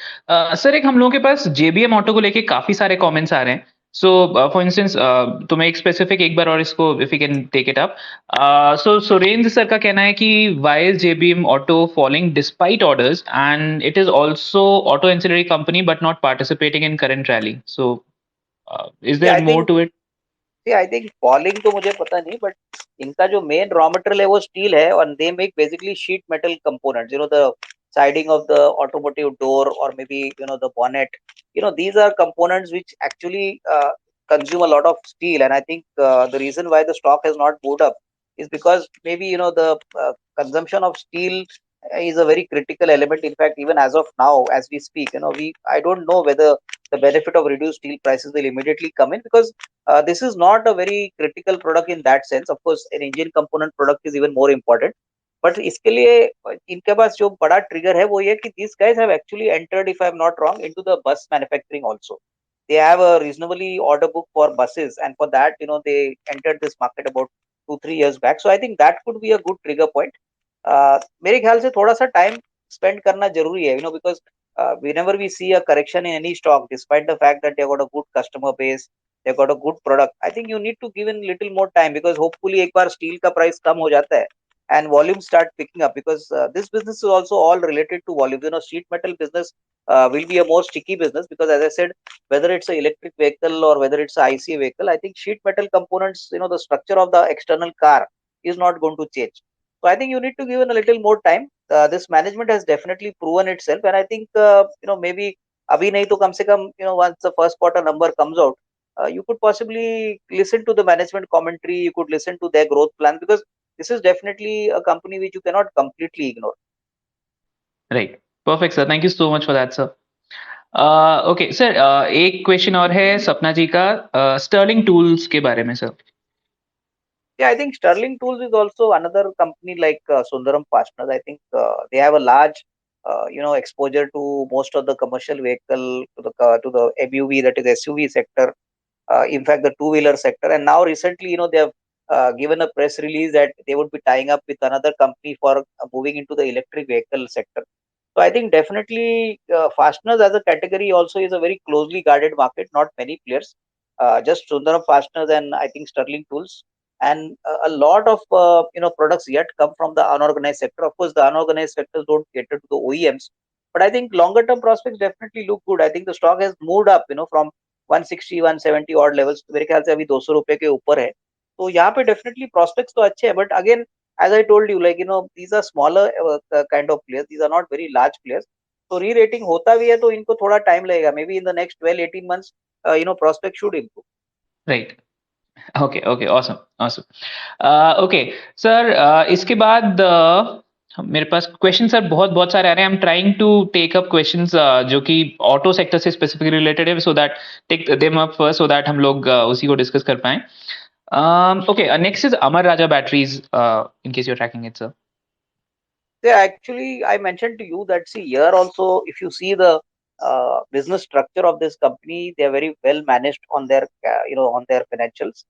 sir एक हम लोगों के पास JBM auto को लेके काफी सारे comments आ रहे हैं सो फॉर इंस्टेंस तो मैं एक स्पेसिफिक एक बार और इसको if you can take it up so Surendra sir का कहना है कि why is JBM Auto following despite orders and it is also auto ancillary company but not participating in current rally so is Yeah, there I more think to it I think falling तो मुझे पता नहीं, but इनका जो main raw material है वो steel है, और they make basically sheet metal components, the siding of the automotive door, or maybe the bonnet. These are components which actually consume a lot of steel, and I think the reason why the stock has not moved up is because maybe the consumption of steel is a very critical element. In fact, even as of now, as we speak, we I don't know whether the benefit of reduced steel prices will immediately come in, because this is not a very critical product in that sense. Of course, an engine component product is even more important. But इसके लिए इनके पास जो बड़ा trigger है वो ये कि these guys have actually entered, if I'm not wrong, into the bus manufacturing also. They have a reasonably order book for buses, and for that, they entered this market about 2-3 years back. So I think that could be a good trigger point. मेरे ख्याल से थोड़ा सा time spend करना जरूरी है, because whenever we see a correction in any stock, despite the fact that they got a good customer base, they got a good product, I think you need to give in little more time, because hopefully एक बार steel का price कम हो जाता है and volume start picking up, because this business is also all related to volume. Sheet metal business will be a more sticky business, because as I said, whether it's an electric vehicle or whether it's a IC vehicle, I think sheet metal components, the structure of the external car is not going to change. So I think you need to give it a little more time. This management has definitely proven itself, and I think maybe abhi nahi to kam se kam, once the first quarter number comes out, you could possibly listen to the management commentary. You could listen to their growth plan, because this is definitely a company which you cannot completely ignore. Right perfect sir thank you so much for that sir okay sir एक question और है सपना जी का Stirling tools के बारे में sir Yeah, I think Sterling Tools is also another company like Sundaram Fasteners. I think they have a large, exposure to most of the commercial vehicle, to the MUV, that is SUV sector. In fact, the two-wheeler sector. And now recently, they have given a press release that they would be tying up with another company for moving into the electric vehicle sector. So I think definitely fasteners as a category also is a very closely guarded market. Not many players, just Sundaram Fasteners and I think Sterling Tools, and a lot of products yet come from the unorganized sector. Of course, the unorganized sectors don't cater to the OEMs, but I think longer term prospects definitely look good. I think the stock has moved up, from 160 170 odd levels. मेरे ख्याल से अभी 200 रुपए के ऊपर है, तो यहाँ पे definitely prospects तो अच्छे हैं, but again, as I told you, like these are smaller kind of players. These are not very large players. So re-rating होता भी है तो इनको थोड़ा time लगेगा. Maybe in the next 12-18 months, prospects should improve. Right okay okay awesome awesome okay sir इसके बाद मेरे पास क्वेश्चन सर बहुत बहुत सारे आ रहे हैं I am trying to take up questions जो कि ऑटो सेक्टर से स्पेसिफिकली रिलेटेड है so that take them up first so that हम लोग उसी को डिस्कस कर पाएं okay next is Amar Raja batteries in case you're tracking it sir Yeah, actually, I mentioned to you that, see, here also, if you see the business structure of this company, they are very well managed on their, on their financials.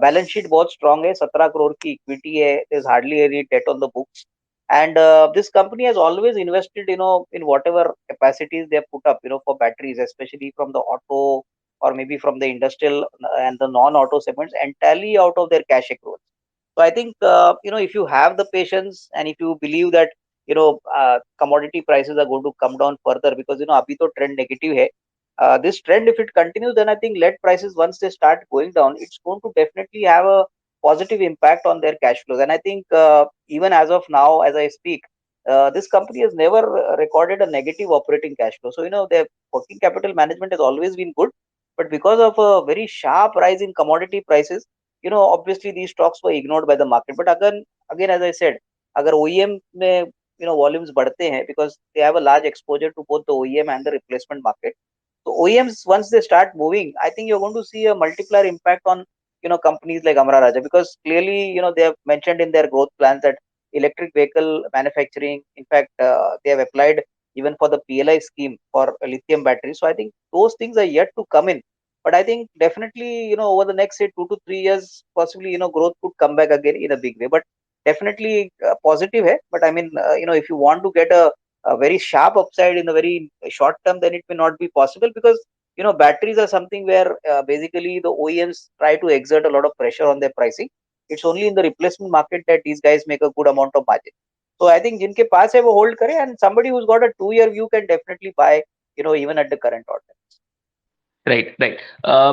Balance sheet बहुत strong है, 17 crore की equity है. There's hardly any debt on the books, and this company has always invested, in whatever capacities they have put up, for batteries, especially from the auto or maybe from the industrial and the non-auto segments, entirely out of their cash accruals. So I think if you have the patience and if you believe that commodity prices are going to come down further, because abhi to trend negative hai. This trend, if it continues, then I think lead prices, once they start going down, it's going to definitely have a positive impact on their cash flows. And I think even as of now, as I speak, this company has never recorded a negative operating cash flow. So their working capital management has always been good, but because of a very sharp rise in commodity prices, obviously these stocks were ignored by the market. But again, as I said, अगर OEM ने volumes बढ़ते हैं because they have a large exposure to both the OEM and the replacement market. So OEMs, once they start moving, I think you're going to see a multiplier impact on companies like Amara Raja, because clearly they have mentioned in their growth plans that electric vehicle manufacturing, in fact, they have applied even for the PLI scheme for lithium batteries. So I think those things are yet to come in. But I think definitely, over the next say 2 to 3 years, possibly, growth could come back again in a big way. But definitely positive है. But I mean, if you want to get a very sharp upside in the very short term, then it may not be possible, because batteries are something where basically the OEMs try to exert a lot of pressure on their pricing. It's only in the replacement market that these guys make a good amount of margin. So I think जिनके पास है वो hold करे, and somebody who's got a 2 year view can definitely buy, even at the current order. Right right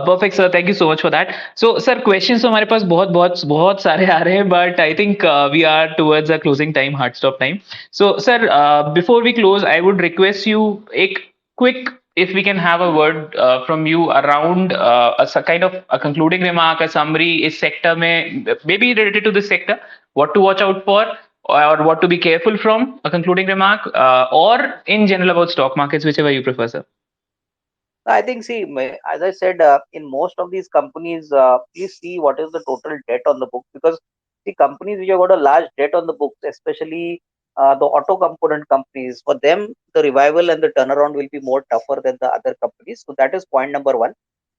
perfect sir thank you so much for that so sir questions तो हमारे पास बहुत बहुत बहुत सारे आ रहे हैं but I think we are towards a closing time hard stop time so sir before we close I would request you एक quick if we can have a word from you around a kind of a concluding remark a summary is sector mein maybe related to this sector what to watch out for or what to be careful from a concluding remark or in general about stock markets whichever you prefer sir. I think, see, as I said, in most of these companies, please see what is the total debt on the book, because the companies which have got a large debt on the books, especially the auto component companies, for them the revival and the turnaround will be more tougher than the other companies. So that is point number one.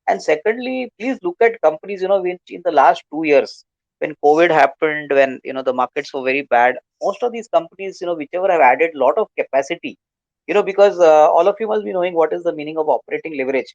And secondly, please look at companies, which in the last 2 years, when COVID happened, when the markets were very bad, most of these companies, whichever have added lot of capacity, because all of you must be knowing what is the meaning of operating leverage.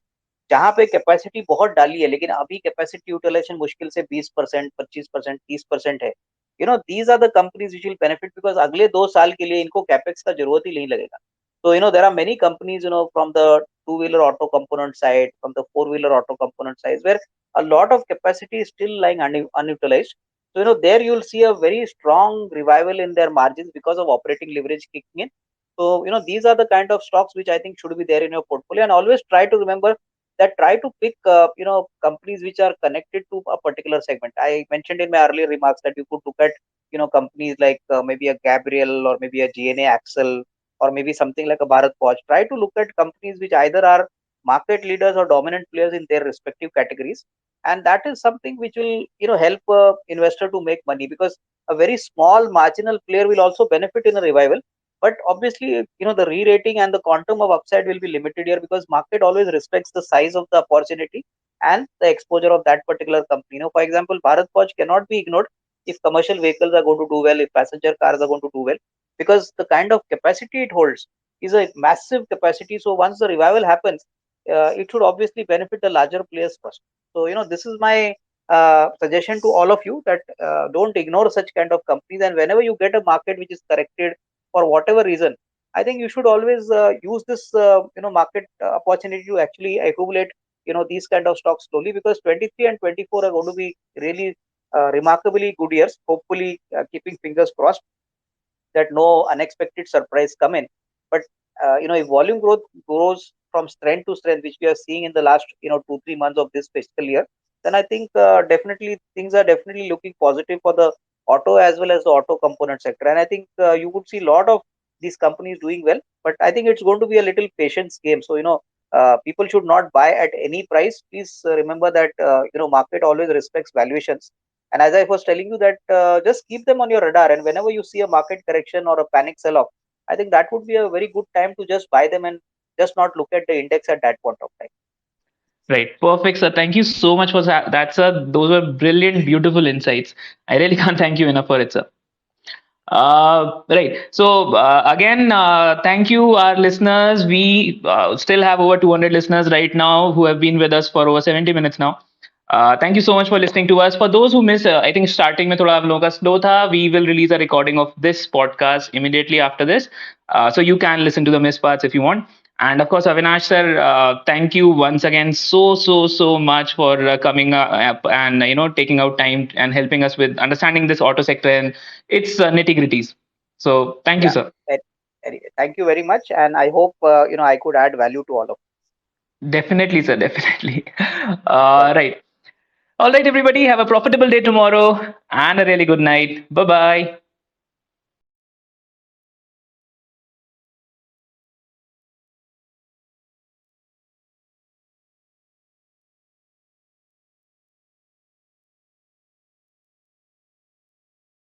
जहाँ पे capacity बहुत डाली है, लेकिन अभी capacity utilisation मुश्किल से 20%, 25%, 30% है. These are the companies which will benefit, because अगले 2 साल के लिए इनको कैपेक्स का जरूरत ही नहीं लगेगा. So there are many companies, from the two-wheeler auto component side, from the four-wheeler auto component side, where a lot of capacity is still lying unutilized. So there you will see a very strong revival in their margins because of operating leverage kicking in. So, these are the kind of stocks which I think should be there in your portfolio. And always try to remember that, try to pick, companies which are connected to a particular segment. I mentioned in my earlier remarks that you could look at, companies like maybe a Gabriel or maybe a GNA Axle or maybe something like a Bharat Forge. Try to look at companies which either are market leaders or dominant players in their respective categories. And that is something which will, help investor to make money, because a very small marginal player will also benefit in a revival. But obviously, the re-rating and the quantum of upside will be limited here, because market always respects the size of the opportunity and the exposure of that particular company. For example, Bharat Forge cannot be ignored if commercial vehicles are going to do well, if passenger cars are going to do well, because the kind of capacity it holds is a massive capacity. So once the revival happens, it should obviously benefit the larger players first. So this is my suggestion to all of you, that don't ignore such kind of companies, and whenever you get a market which is corrected for whatever reason, I think you should always use this market opportunity to actually accumulate these kind of stocks slowly, because 23 and 24 are going to be really remarkably good years, hopefully, keeping fingers crossed that no unexpected surprise come in. But if volume growth grows from strength to strength, which we are seeing in the last 2-3 months of this fiscal year, then I think definitely things are definitely looking positive for the auto as well as the auto component sector. And I think you would see a lot of these companies doing well. But I think it's going to be a little patience game. So people should not buy at any price. Please remember that market always respects valuations. And as I was telling you that just keep them on your radar. And whenever you see a market correction or a panic sell-off, I think that would be a very good time to just buy them and just not look at the index at that point of time. Right. Perfect, sir. Thank you so much for that, sir. Those were brilliant, beautiful insights. I really can't thank you enough for it, sir. Right. So again, thank you, our listeners. We still have over 200 listeners right now who have been with us for over 70 minutes now. Thank you so much for listening to us. For those who missed, I think starting में थोड़ा आप लोगों का slow था. We will release a recording of this podcast immediately after this, so you can listen to the missed parts if you want. And of course, Avinash sir, thank you once again so much for coming up and taking out time and helping us with understanding this auto sector and its nitty gritties. So thank you, Yeah. sir. Thank you very much. And I hope, I could add value to all of Definitely, sir. Definitely. you. Right. All right, everybody. Have a profitable day tomorrow and a really good night. Bye bye.